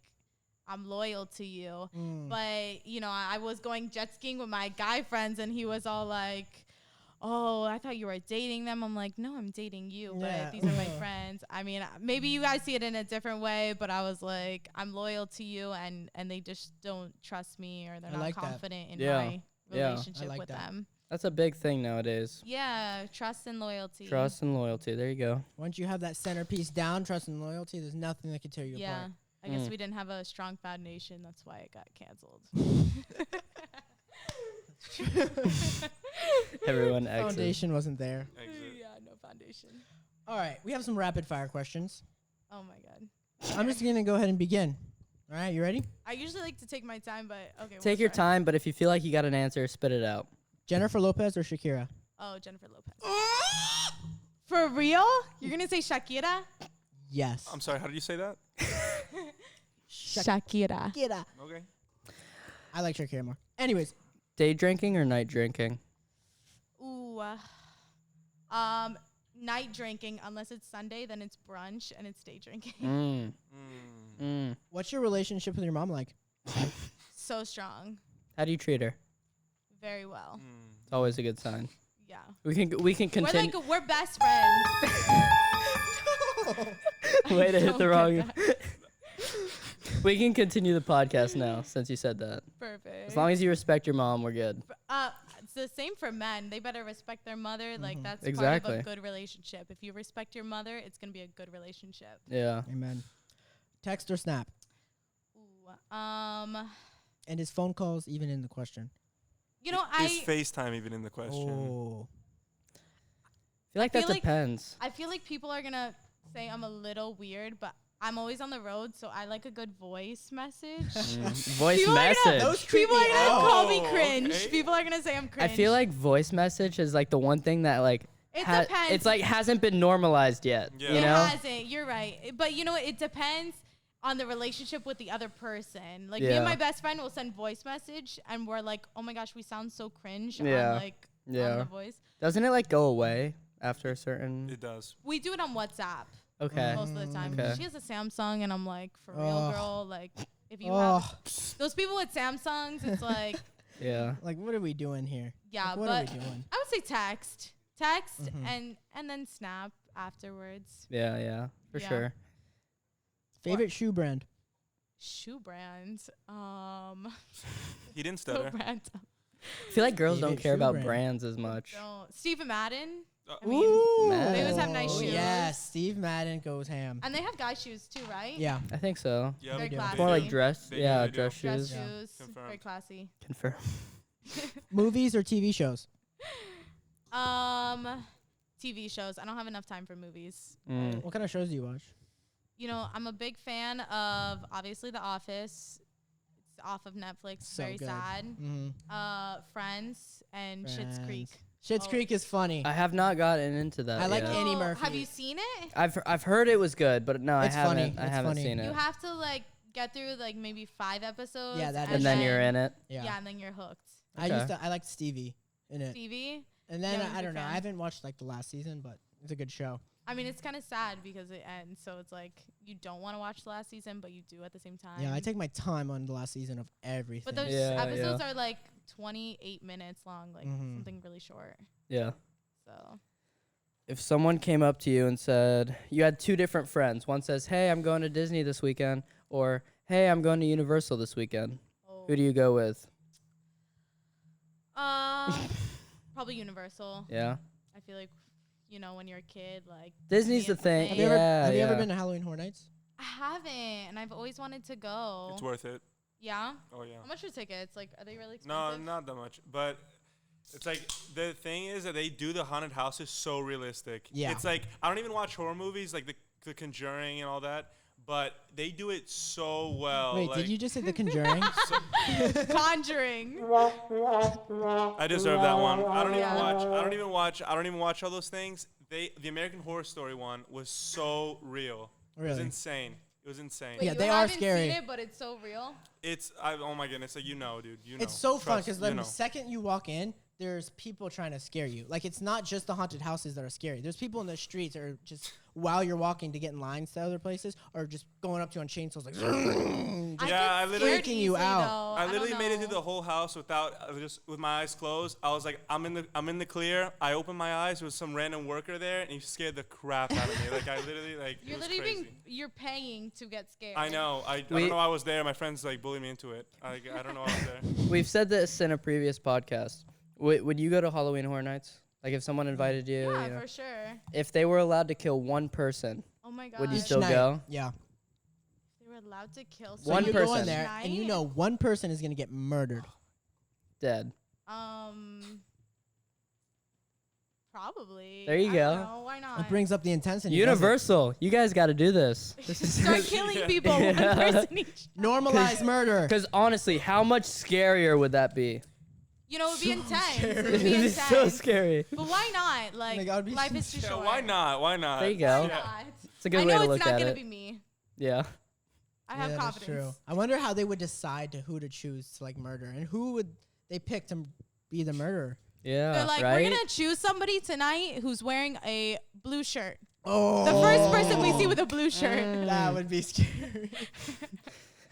I'm loyal to you. Mm. But, you know, I was going jet skiing with my guy friends, and he was all like, oh, I thought you were dating them. I'm like, no, I'm dating you, Yeah. but these are my friends. I mean, maybe you guys see it in a different way, but I was like, I'm loyal to you, and they just don't trust me, or they're I not like that. confident in Yeah. my Yeah. relationship I like with that. them. That's a big thing nowadays. Yeah, trust and loyalty. Trust and loyalty. There you go. Once you have that centerpiece down, trust and loyalty, there's nothing that can tear you Yeah. apart. I guess Mm. we didn't have a strong foundation. That's why it got canceled. Everyone exits. Foundation wasn't there. exit. Yeah, no foundation. All right, we have some rapid fire questions. Oh my god. I'm just gonna go ahead and begin. All right, you ready? I usually like to take my time, but okay. Take we'll your try. time, but if you feel like you got an answer, spit it out. Jennifer Lopez or Shakira? Oh, Jennifer Lopez. For real? You're gonna say Shakira? Yes. I'm sorry. How did you say that? Shakira. Shakira. Okay. I like Shakira more. Anyways, Day drinking or night drinking? Ooh. Night drinking, unless it's Sunday, then it's brunch and it's day drinking. Mm. Mm. Mm. what's your relationship with your mom like? So strong. How do you treat her? Very well. Mm. It's always a good sign. Yeah. We can continue. We're best friends. Way to hit Don't the get wrong. that. We can continue the podcast now since you said that. Perfect. As long as you respect your mom, we're good. It's the same for men. They better respect their mother. Like that's Exactly. part of a good relationship. If you respect your mother, it's gonna be a good relationship. Yeah. Amen. Text or snap? Ooh. And his phone calls even in the question? You know, Is FaceTime even in the question? Oh. I feel like I that feel like- depends. I feel like people are gonna say I'm a little weird, but I'm always on the road, so I like a good voice message. Voice People are gonna- message. Those creep People me are gonna out. call me Oh, cringe. okay. People are gonna say I'm I cringe. feel like voice message is like the one thing that like it depends. it's like hasn't been normalized yet. Yeah. You it know? hasn't. You're right, but you know what? It depends on the relationship with the other person. Like me Yeah. and my best friend will send voice message, and we're like, "Oh my gosh, we sound so cringe." Yeah. On, like on Yeah. the voice. Doesn't it like go away after a certain? It does. We do it on WhatsApp Okay. most of the time. Okay. She has a Samsung, and I'm like, for real, Ugh. girl. Like, if you Oh, have those people with Samsungs, it's like, Yeah. like what are we doing here? yeah. Like, what But are we doing? I would say text, Mhm. and then snap afterwards. Yeah. Yeah. For Yeah. sure. Favorite shoe brand? Shoe brand, He didn't so stutter. brand. I feel like girls don't Favorite care shoe about brand. brands as much. Don't. Stephen Madden. Uh, I mean, Madden. they always have nice Oh, shoes. yes, Steve Madden goes ham. And they have guy shoes too, right? Yeah. I think so. Yeah, Very do. classy. More like dress. They do, Yeah, they do. dress Dress shoes. Yeah. shoes. Very Confirmed. classy. Confirm. Movies or TV shows? TV shows. I don't have enough time for movies. Mm. What kind of shows do you watch? You know, I'm a big fan of obviously The Office. It's off of Netflix. So Very good. sad. Mm-hmm. Friends and Schitt's Creek. Schitt's Oh. Creek is funny. I have not gotten into that. I like yet. Annie Oh, Murphy. have you seen it? I've heard it was good, but no, It's I haven't. funny. I It's haven't funny. seen it. You have to like get through like maybe 5 episodes. Yeah, that and then you're in it. Yeah, and then you're hooked. Okay. I liked Stevie in it. Stevie. And then Yeah, I'm a I big don't know. fan. I haven't watched like the last season, but it's a good show. I mean, it's kind of sad because it ends, so it's like you don't want to watch the last season, but you do at the same time. Yeah, I take my time on the last season of everything. But those Yeah, episodes are like 28 minutes long, like Mhm. something really short. Yeah. So If someone came up to you and said, you had 2 different friends, one says, "Hey, I'm going to Disney this weekend," or "Hey, I'm going to Universal this weekend," who do you go with? probably Universal. Yeah. I feel like, you know, when you're a kid, like Disney's Disney the is thing. have you ever Yeah, have you ever yeah. been to Halloween Horror Nights? I haven't, and I've always wanted to go. It's worth it. Yeah. Oh yeah. How much are tickets? Like, are they really No, expensive? not that much. But it's like the thing is that they do the haunted houses so realistic. Yeah. It's like I don't even watch horror movies like the Conjuring and all that, but they do it so well. Wait, like, did you just say The Conjuring? Conjuring. I deserve that one. I don't even Yeah. watch. I don't even watch all those things. The American Horror Story one was so real. It was Really? insane. It was insane. Wait, Yeah, you they are haven't scary. Seen it, but it's so real. Oh my goodness, like, you know, dude, you know. It's so fun Trust, because you the know. second you walk in, there's people trying to scare you. Like, it's not just the haunted houses that are scary. There's people in the streets that are just, while you're walking to get in lines to other places, or just going up to you on chainsaws, like, I Yeah, get I literally- scared Freaking you easily, out. though. I literally don't made it know. through the whole house without just with my eyes closed. I was like, I'm in the clear. I opened my eyes. There was some random worker there, and he scared the crap out of me. Like, I literally like. You're it was literally crazy. you're paying to get scared. I know. I We- don't know. I was there. My friends like bullied me into it. I don't know. I was there. We've said this in a previous podcast. Would you go to Halloween Horror Nights? Like if someone invited you, Yeah, you know, for sure. if they were allowed to kill one person, Oh my god. would you Each still night. go? Yeah. They were allowed to kill So One you go person. in there, and you Night? know one person is going to get murdered. Dead. Probably. There you I go. don't know, why not? It brings up the intensity. doesn't it? Universal, you guys got to do this. This is Start killing Yeah. people one Yeah. person each. Normalize murder. because honestly, how much scarier would that be? You know, it would be intense. It would It'd be be intense. so scary. But why not? Like, God, it'd be life is too Yeah, short. why not? Why not? There you Why go. Yeah. not? It's a good I way know to it's look not at gonna it. be me. Yeah. I have Yeah, that's confidence. true. I wonder how they would decide to who to choose to like murder, and who would they pick to be the murderer? Yeah. They're like, right? we're gonna choose somebody tonight who's wearing a blue shirt. Oh, The first person we see with a blue shirt. that would be scary.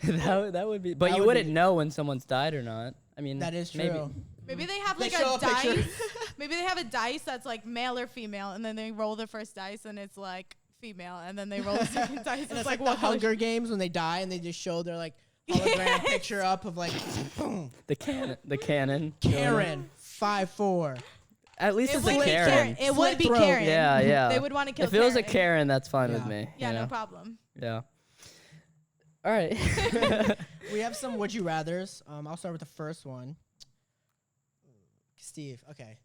that would be. But That you would wouldn't be- know when someone's died or not. I mean, That is true. maybe. Maybe they have They like show a a picture. dice. Maybe they have a dice that's like male or female, and then they roll the first dice and it's like female, and then they roll the second dice. And it's like like the what color Hunger Games when they die and they just show their like hologram Yes. picture up of like boom, The cannon. Karen 5'4". At least It it's would a be Karen. Karen. It would be throat. Karen. Yeah, yeah. They would want to kill If it was a Karen. Karen, that's fine with Yeah. me. Yeah, you no know? problem. Yeah. All right. We have some would you rathers. I'll start with the first one. Steve, okay.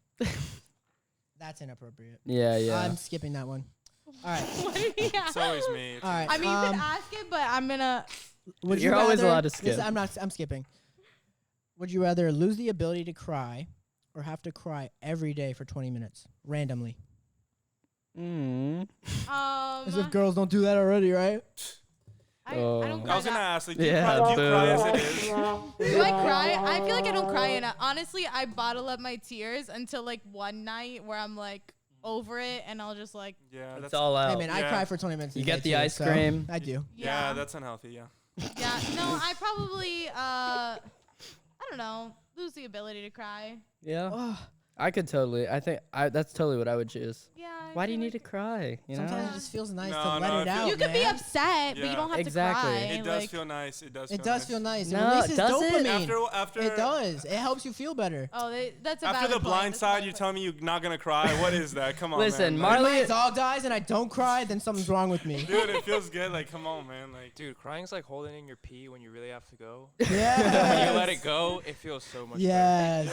That's inappropriate. yeah, yeah. I'm skipping that one. All right. What did he It's ask? always me. All right. I mean, you can ask it, but I'm gonna. Would You're you always rather- allowed to this- skip. I'm skipping. Would you rather lose the ability to cry or have to cry every day for 20 minutes randomly? As if girls don't do that already, right? I don't cry. I was gonna that- ask, like, do you Yeah, cry, do you cry boo. as it is? Do I cry? I feel like I don't cry enough. Honestly, I bottle up my tears until like one night where I'm like over it, and I'll just like, Yeah, It's that's all out. Hey, man, I Yeah. cry for 20 minutes. a You day get the too, ice so cream. I do. yeah, that's unhealthy. Yeah. yeah. No, I probably I don't know, lose the ability to cry. Yeah. Oh, I could totally. I think that's totally what I would choose. Yeah, Why do you feel need to like cry? You Sometimes know? it just feels nice No, to let no, it I feel- out. you could be man. upset, but you Yeah. don't have Exactly. to cry. It does like, feel nice. It does. It does feel nice. It No, releases does it? dopamine. After It does. It helps you feel better. Oh, that's a After valid the point. blind That's a side, valid you're point. telling me you're not gonna cry. What is that? Come on, Listen, man. When Marley- my dog dies and I don't cry, then something's wrong with me. Dude, it feels good. Like, come on, man. Like, Dude, crying's like holding in your pee when you really have to go. Yeah. When you let it go, it feels so much better. Yes.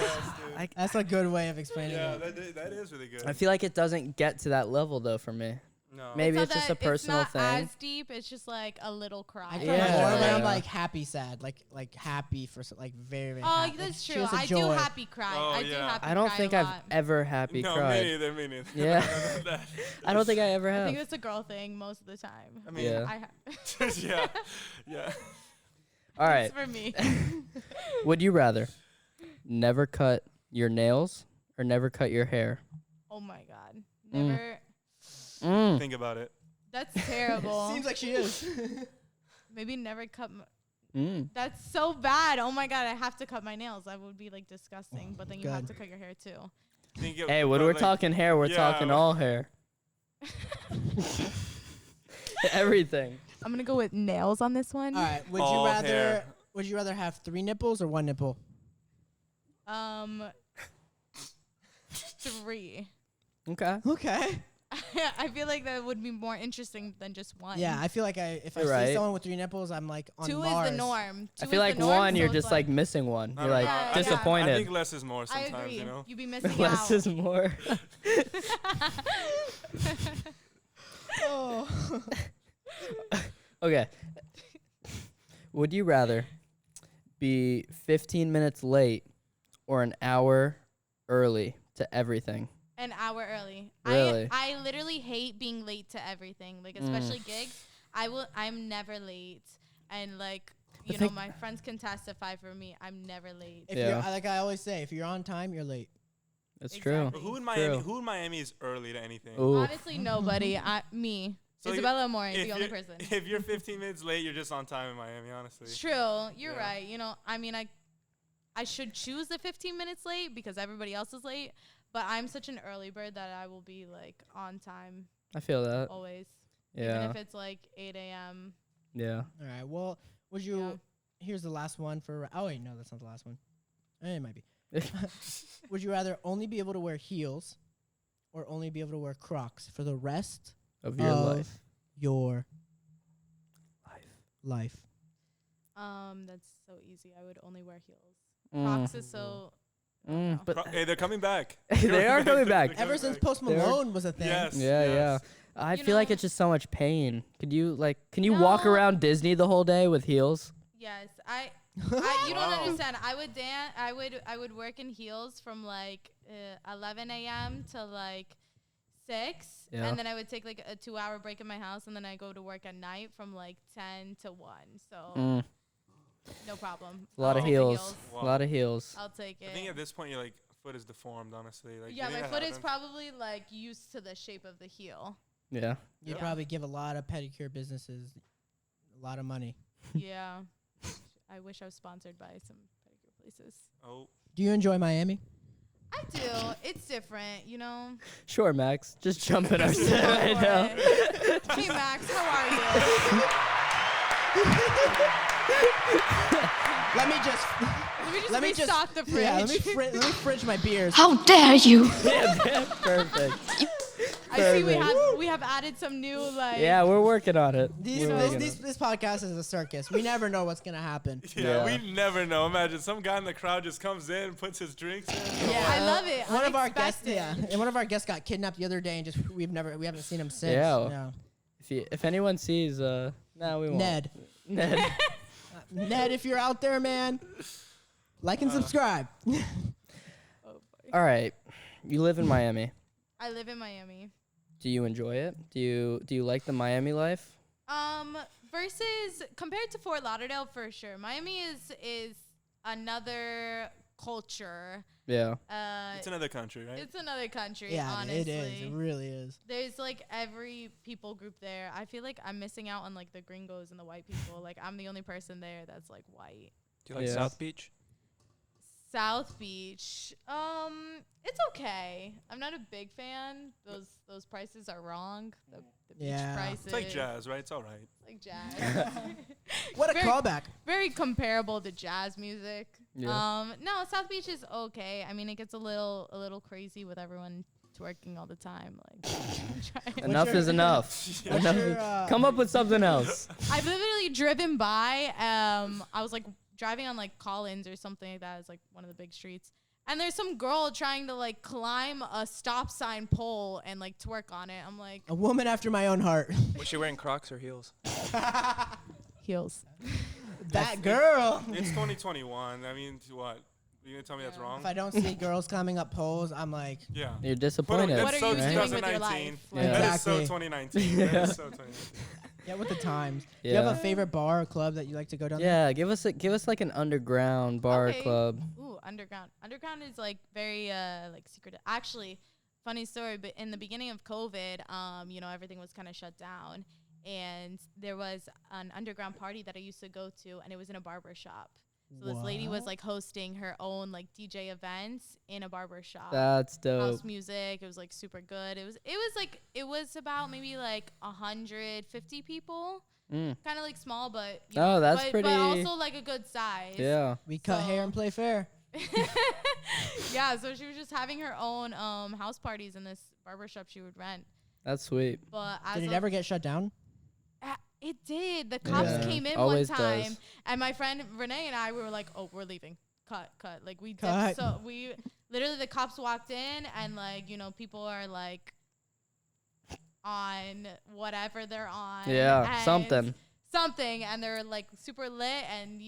dude. That's a good way of explaining Yeah, it. that is really good. I feel like it doesn't get to that level though for me. no. Maybe not it's just a that- personal it's thing. not as deep. It's just like a little cry. I cry Yeah. more when I'm Yeah. like happy, sad, like happy for like very, very. Oh, happy. that's Like, true. tears of I do joy. happy cry. Oh, I do yeah. happy I don't cry think a I've lot. ever happy No, cried. me neither. Me neither. Yeah. That- I don't think I ever I have. think it's a girl thing most of the time. I mean, Yeah. I yeah, yeah. All right. It's for me. Would you rather never cut your nails or never cut your hair? Oh my god. Mm. Never. Mm. Think about it. That's terrible. Seems like she is. Maybe never cut. Mm. That's so bad. Oh my god, I have to cut my nails. That would be like disgusting. But then you have God. to cut your hair too. Think it- Hey, when but, we're like, talking hair, we're yeah, talking well- all hair. Everything. I'm gonna go with nails on this one. All right. Would All you rather? hair. Would you rather have 3 nipples or 1 nipple? 3. Okay. Okay. I feel like that would be more interesting than just one. Yeah, I feel like if I You're see right. someone with 3 nipples, I'm like on 2 Mars. is the norm. I 2 feel is like the norm, one, so you're it's just like missing one. I You're don't like know. Yeah, I think- disappointed. I think less is more I sometimes, agree. you know? You'd be missing Less out. is more. Oh. Okay. Would you rather be 15 minutes late or an hour early to everything? An hour early. Really? I literally hate being late to everything, like especially gigs. I'm never late, and like The you know, thing- my friends can testify for me. I'm never late. If Yeah. you're, like I always say, if you're on time, you're late. That's Exactly. true. Who in Miami? True. Who in Miami is early to anything? Ooh. Honestly, nobody. Me, So you- Isabella Amore, if the only you're- person. If you're 15 minutes late, you're just on time in Miami. Honestly. It's true. You're Yeah. right. You know, I mean, I should choose the 15 minutes late because everybody else is late. But I'm such an early bird that I will be like on time I feel that. always. Even Yeah. if it's like 8 a.m. Yeah. All right. Well, would you? Yeah. Here's the last one for. Oh wait, no, that's not the last one. It might be. Would you rather only be able to wear heels, or only be able to wear Crocs for the rest Of your of life. your life? That's so easy. I would only wear heels. Mm. Crocs is so. But Hey, they're coming back. they are coming back. They're Ever coming since back. Post They're- Malone was a thing. Yes. Yeah, yeah. yes. I You feel like know- it's just so much pain. Could you can you walk No. around Disney the whole day with heels? Yes, you don't Wow. understand. I would dance. I would work in heels from like 11 a.m. to like 6, Yeah. and then I would take like a 2-hour break in my house, and then I go to work at night from like 10 to 1. So Mm. no problem. A lot I'll of take the heels. Wow. A lot of heels. I'll take it. I think at this point, your like foot is deformed. Honestly, like yeah, you think my that foot is happens? probably like used to the shape of the heel. Yeah. You'd Yeah. probably give a lot of pedicure businesses a lot of money. Yeah. I wish I was sponsored by some pedicure places. Oh, Do you enjoy Miami? I do. It's different, you know. Sure, Max. Just jump in our Go set right for now. it. Hey Max, how are you? Let me just. Let me just restock the fridge. Yeah, let me fridge my beers. How dare you! Yeah, perfect. I see Perfect. we have added some new like. Yeah, we're working on it. These, We're this, working these, this podcast is a circus. We never know what's gonna happen. yeah, Yeah. we never know. Imagine some guy in the crowd just comes in, puts his drinks in. Yeah, I love it. One of our guests, Unexpected. and one of our guests got kidnapped the other day, and we haven't seen him since. Yeah. No. If anyone sees, no, we won't. Ned, Ned, if you're out there, man, like and subscribe. Oh, boy. All right. You live in Miami. I live in Miami. Do you enjoy it? Do you like the Miami life? Versus compared to Fort Lauderdale, for sure. Miami is another culture. Yeah. It's another country, right? It's another country. Yeah, honestly. it is. It really is. There's like every people group there. I feel like I'm missing out on like the gringos and the white people. Like I'm the only person there that's like white. Do you like Yeah. South Beach? South Beach. It's okay. I'm not a big fan. Those prices are wrong. The beach Yeah. prices. It's like jazz, right? It's all right. It's like jazz. What a Very- callback. Very comparable to jazz music. Yeah. No, South Beach is okay. I mean, it gets a little crazy with everyone twerking all the time. Like, trying- Enough your- is enough. What's Enough your, is- Come up with something else. I've literally driven by. I was like driving on like Collins or something like that. It's like one of the big streets. And there's some girl trying to like climb a stop sign pole and like twerk on it. I'm like, A woman after my own heart. Was she wearing Crocs or heels? heels. That girl. It's 2021. I mean, what? You gonna tell me that's Yeah. wrong? If I don't see girls climbing up poles, I'm like, Yeah. You're But disappointed. that's What are so you doing with your 2019. life? Yeah. That is so Exactly. 2019. That is so 2019. yeah, with the times. Do you have Yeah. a favorite bar or club that you like to go down there? Yeah, give us like an underground bar Okay. club. Ooh, underground. Underground is like very like secretive. Actually, funny story, but in the beginning of COVID, everything was kind of shut down, and there was an underground party that I used to go to, and it was in a barber shop. So this lady was What? like hosting her own like DJ events in a barber shop. That's dope. House music. It was like super good. It was about maybe like 150 people. Mm. Kind of like small, but Oh, that's but pretty- also like a good size. Yeah. We cut hair So- and play fair. Yeah, so she was just having her own house parties in this barbershop she would rent. That's sweet. But as Did it of- ever get shut down? It did. The cops Yeah. came in Always one time, does. and my friend Renee and I, we were like, "Oh, we're leaving. Cut." Like we Cut. did. So we literally the cops walked in, and like people are like on whatever they're on. Yeah, and something. and they're like super lit and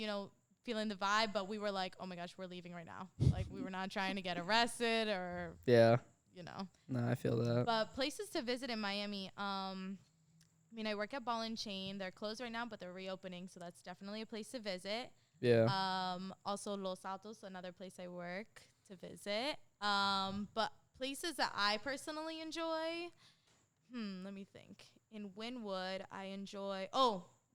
feeling the vibe. But we were like, "Oh my gosh, we're leaving right now." Like we were not trying to get arrested or Yeah. you know. No, I feel that. But places to visit in Miami. I work at Ball and Chain. They're closed right now, but they're reopening, so that's definitely a place to visit. Yeah. Also Los Altos, another place I work to visit. But places that I personally enjoy. Let me think. In Wynwood, I enjoy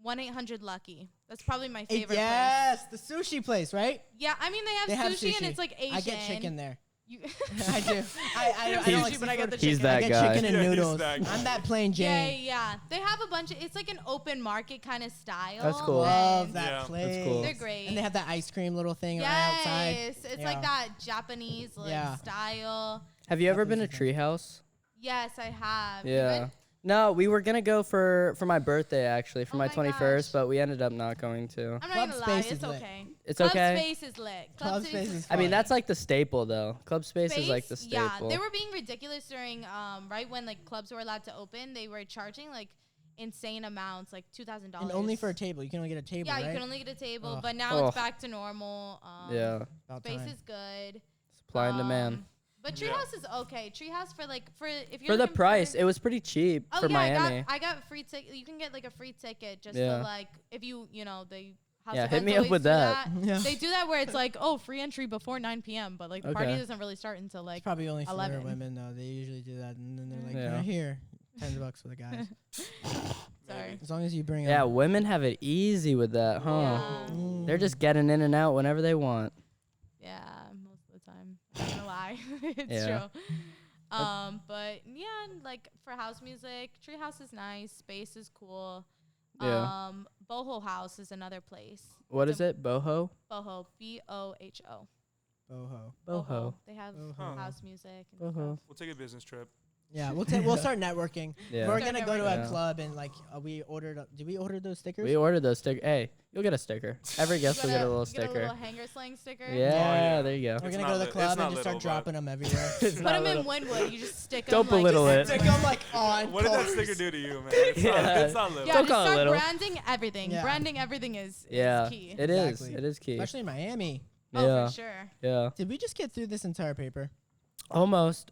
1-800-LUCKY. That's probably my favorite place. Yes, the sushi place, right? Yeah, I mean They they have have sushi and sushi. it's like Asian. I get chicken there. You I do. I He's- don't like sushi, but I get the seafood. He's chicken. that I get guy. chicken and Yeah, he's noodles. that guy. I'm that plain Jane. Yeah. They have a bunch of. It's like an open market kind of style. That's cool. Love and that Yeah. place. That's cool. They're great. And they have that ice cream little thing right outside. Yes, it's Yeah. like that Japanese Yeah. style. Have you ever been to Japanese Treehouse? Yes, I have. You Yeah. been? No, we were gonna go for my birthday actually, for Oh my my 21st, gosh. but we ended up not going to. I'm not Club gonna lie, space it's is lit. okay. It's Club okay. space is lit. Club space is I mean, fun. that's like the staple though. Club space is like the Space, staple. Yeah, they were being ridiculous during right when like clubs were allowed to open. They were charging like insane amounts, like $2,000. And only for a table. You can only get a table, Yeah, right? you can only get a table, Ugh. but now Ugh. it's back to normal. Yeah. About Space time. is good. Supply and demand. But Yeah. Treehouse is okay. Treehouse for if you're For the looking price, it was pretty cheap Oh for yeah, Miami. I got free ticket. You can get like a free ticket just Yeah. to like if they house Yeah, hit events me up always with do that. Yeah. They do that where it's like free entry before 9 p.m. But like the party Okay. doesn't really start until like It's probably only for 11. women though. They usually do that, and then they're like, Yeah. "Right here, $10 for the guys." sorry. As long as you bring Yeah, them. women have it easy with that, huh? Yeah. Mm. They're just getting in and out whenever they want. Yeah, most of the time. Not gonna lie, it's Yeah. true. But yeah, like for house music, Treehouse is nice. Space is cool. Yeah. Boho House is another place. What is it? Boho? Boho, BOHO. Boho. Boho. They have Boho. house music. And Boho. stuff. We'll take a business trip. Yeah, we'll start networking. Yeah. We're Start gonna go to a networking. club and like we ordered. Did we order those stickers? We ordered those stickers. Hey, you'll get a sticker. Every guest will You get a little Get a sticker. little HangarSlang sticker. Yeah, Yeah. there you go. We're It's gonna not go to the lit- it's club not and just little, start but- dropping them everywhere. It's Put not them in little. Wynwood. You just stick them. Don't belittle like, it. Stick them like on. What did that poles. sticker do to you, man? It's, Yeah. not, it's not little. Yeah, Don't just call it start little. branding everything. Yeah. Branding everything is Yeah, key. it is. Exactly. It is key. Especially in Miami. Oh, Yeah, for sure. yeah. Did we just get through this entire paper? Almost.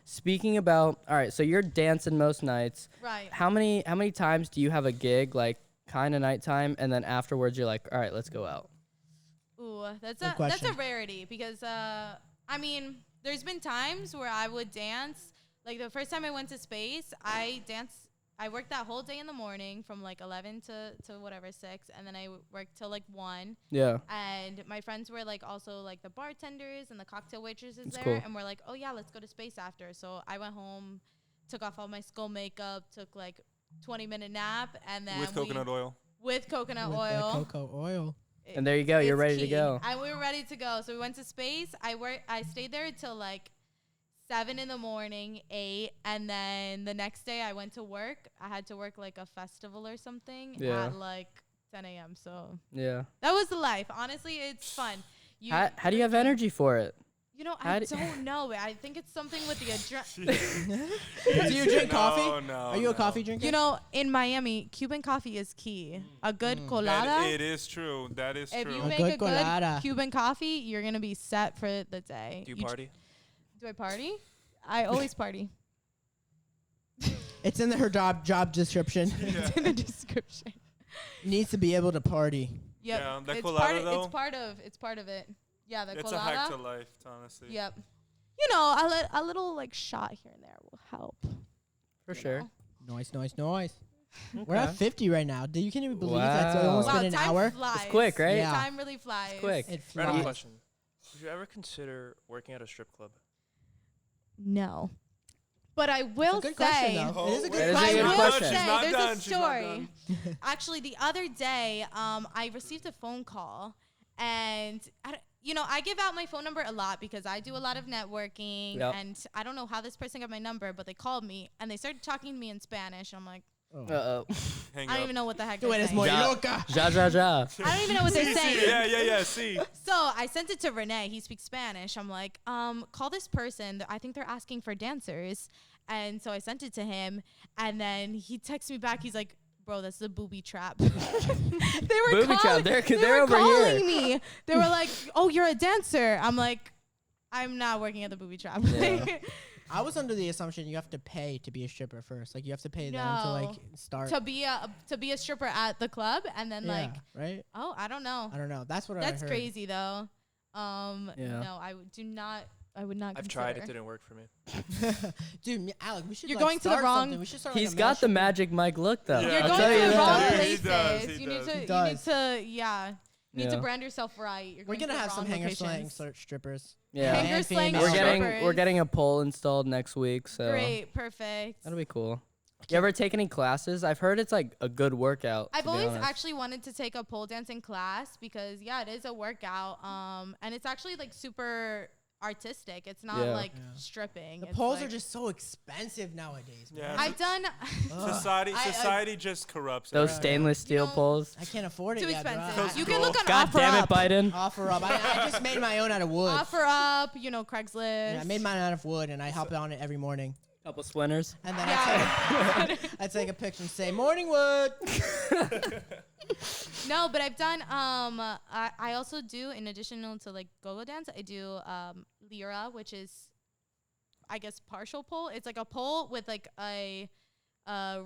Speaking about, all right, so you're dancing most nights. Right. How many times do you have a gig, like kind of nighttime, and then afterwards you're like, all right, let's go out? Ooh, that's Good a question. rarity because I mean, there's been times where I would dance. Like the first time I went to Space, I I worked that whole day in the morning from like 11 to whatever 6, and then I worked till like 1. Yeah. And my friends were like also like the bartenders and the cocktail waitresses That's there, cool. and we're like, oh yeah, let's go to space after. So I went home, took off all my skull makeup, took like 20-minute nap, and then With coconut oil. with coconut With oil. the cocoa oil. And there you go. You're It's ready to key. go. And we were ready to go. So we went to space. I stayed there till like 7 in the morning, 8, and then the next day I went to work. I had to work like a festival or something at like 10 a.m. So Yeah. that was the life. Honestly, it's fun. How do you have energy for it? You know, how I d- don't know. I think it's something with the adrenaline. Do you drink coffee? No, Are you a coffee drinker? You know, in Miami, Cuban coffee is key. A good colada. It is true. That is If true. you A make good a good colada. Cuban coffee, you're gonna be set for the day. Do you You party? Do I party? I always party. It's in her job description. It's in the description. Needs to be able to party. Yep. Yeah, the it's colada, part though? It's part of it. Yeah, the It's colada. a hack to life, honestly. Yep. You know, a little like shot here and there will help. For you sure. know? Noise. We're at 50 right now. You can't even believe that's Wow. almost Wow, been an time hour. flies. It's quick, right? Yeah. Time really flies. quick. It Random flies. question. Would you ever consider working at a strip club? No. But I will good say, question, though. It is a That good is a I good will question. say, She's not there's done. a She's not story. done. Actually, the other day, I received a phone call, and I give out my phone number a lot because I do a lot of networking, Yep. and I don't know how this person got my number, but they called me and they started talking to me in Spanish. I'm like, Uh-oh. Hang I don't up. even know what the heck Tú they're eres saying. muy Ja- loca. Ja, ja, ja. I don't even know what they're saying. Yeah. See. So I sent it to Renee. He speaks Spanish. I'm like, call this person. I think they're asking for dancers. And so I sent it to him. And then he texts me back. He's like, bro, that's the booby trap. They were Booby trap. They're were over calling here. me. They were like, oh, you're a dancer. I'm like, I'm not working at the booby trap. Yeah. I was under the assumption you have to pay to be a stripper first. Like you have to pay them to No. like start. to be a stripper at the club. And then like, right? oh, I don't know. I don't know. That's what I That's heard. crazy though. Yeah. No, I would not I've tried. It consider. didn't work for me. Dude, Alec, we should You're like, going to the start wrong- something. We should start like, He's a got the male magic Mike look, though. Yeah. You're I'll going tell to you the that. wrong He places. does, he You need does. to, He you need does. to, yeah. You need to Yeah. brand yourself right. You're We're going gonna to have the some wrong HangarSlang locations. strippers. Yeah. And HangarSlang female. We're We're getting strippers. we're getting a pole installed next week, so Great, perfect. that'll be cool. You ever take any classes? I've heard it's like a good workout. I've to be always honest. actually wanted to take a pole dancing class because yeah, it is a workout. And it's actually like super artistic. It's not Yeah. like Yeah. stripping. The It's poles like- are just so expensive nowadays. Yeah. Man. I've done Ugh. Society just corrupts Those it. stainless steel know, poles. I can't afford it too yet, bro. expensive. I- You can look on God damn it, OfferUp. Biden. Offer up. I just made my own out of wood. OfferUp, Craigslist. Yeah, I made mine out of wood, and I hop on it every morning. Couple splinters. And then Yeah. I take a picture and say, "Morning wood." No, but I've done I also do, in addition to like go-go dance, I do lira, which is I guess partial pole. It's like a pole with like a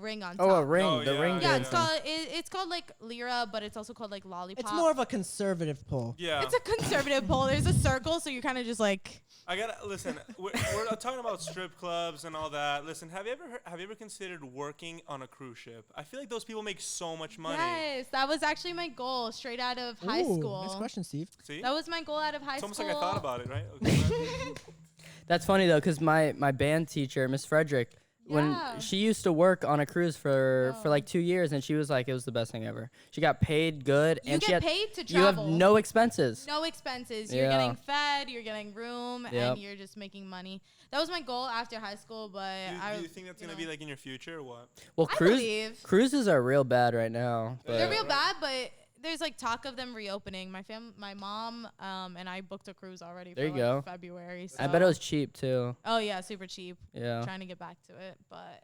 ring on top. Oh, a ring. Oh, the yeah, ring. Yeah, yeah. it's called it's called like lira, but it's also called like lollipop. It's more of a conservative pole. Yeah. It's a conservative pole. There's a circle, so you're kind of just like I gotta listen. We're talking about strip clubs and all that. Listen, have you ever considered working on a cruise ship? I feel like those people make so much money. yes, that was actually my goal straight out of high Ooh, school. Nice question, Steve. See, That was my goal out of high it's almost school. like I thought about it, right? Okay. That's funny though, because my band teacher, Miss Frederick, when Yeah. she used to work on a cruise for Oh. like 2 years, and she was like, it was the best thing ever. She got paid good, You and she get had paid to you have travel. no expenses. No expenses. You're Yeah. getting fed, you're getting room, Yep. and you're just making money. That was my goal after high school, but do you think that's gonna be like in your future or what? Well, I believe. cruises are real bad right now. But They're real bad, but there's like talk of them reopening. My mom, and I booked a cruise already There for you like go. February. So. I bet it was cheap too. Oh yeah, super cheap. Yeah. Trying to get back to it, but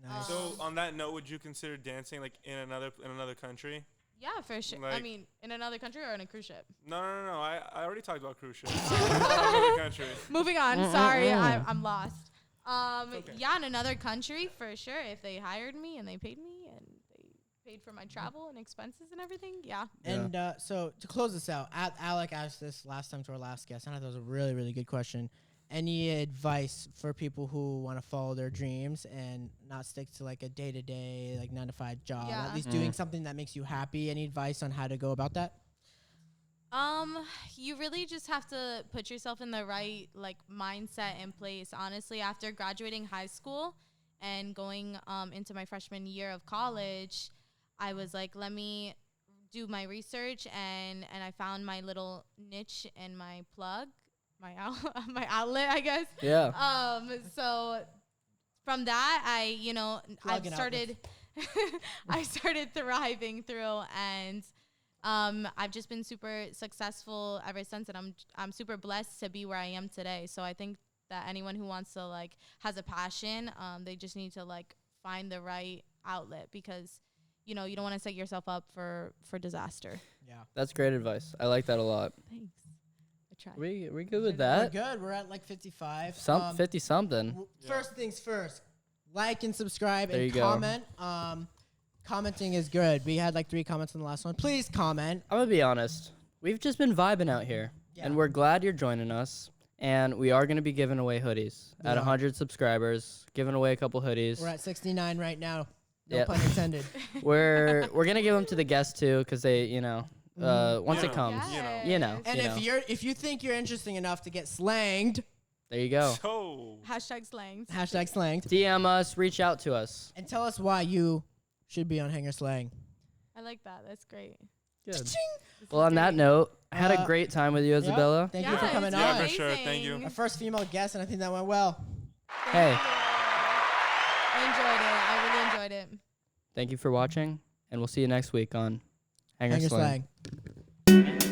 Nice. So on that note, would you consider dancing like in another country? yeah, for sure. I Like- mean, in another country or in a cruise ship. No. I already talked about cruise ships. Another country. Moving on. Sorry, I'm lost. okay. Yeah, in another country for sure. If they hired me and they paid me and they paid for my travel and expenses and everything, yeah. And so to close this out, Alec asked this last time to our last guest. I thought that was a really, really good question. any advice for people who want to follow their dreams and not stick to like a day-to-day, like 9 to 5 job? Yeah. At least doing something that makes you happy. Any advice on how to go about that? You really just have to put yourself in the right like mindset in place. Honestly, after graduating high school and going into my freshman year of college, I was like, let me do my research, and I found my little niche and my plug, my my outlet, I guess. Yeah. So from that, Plug I've and started I started thriving through, and I've just been super successful ever since, and I'm super blessed to be where I am today. So I think that anyone who wants to like has a passion, they just need to like find the right outlet, because you don't want to set yourself up for disaster. Yeah. That's great advice. I like that a lot. Thanks. I tried. We good with We're that? good. We're at like 55. 50 something. First things first, like and subscribe There and you go. comment. Commenting is good. We had like 3 comments on the last one. Please comment. I'm gonna be honest. We've just been vibing out here, and Yeah. we're glad you're joining us. And we are gonna be giving away hoodies We at are. 100 subscribers. Giving away a couple hoodies. We're at 69 right now. No Yep. pun intended. We're gonna give them to the guests too, because they, once You it know. comes, Yes. you know. And if you think you're interesting enough to get slanged, There you go. So #slangs. hashtag slanged, DM us, reach out to us. and tell us why you should be on HangarSlang. I like that. That's great. Good. This Well, is on that great. note, I had a Uh, great time with you, Yep. Isabella. Thank you for Yeah, coming it's on. Yeah, for sure. Thank you. amazing. Our first female guest, and I think that went well. Hey. I enjoyed it. I really enjoyed it. Thank you for watching, and we'll see you next week on HangarSlang. HangarSlang.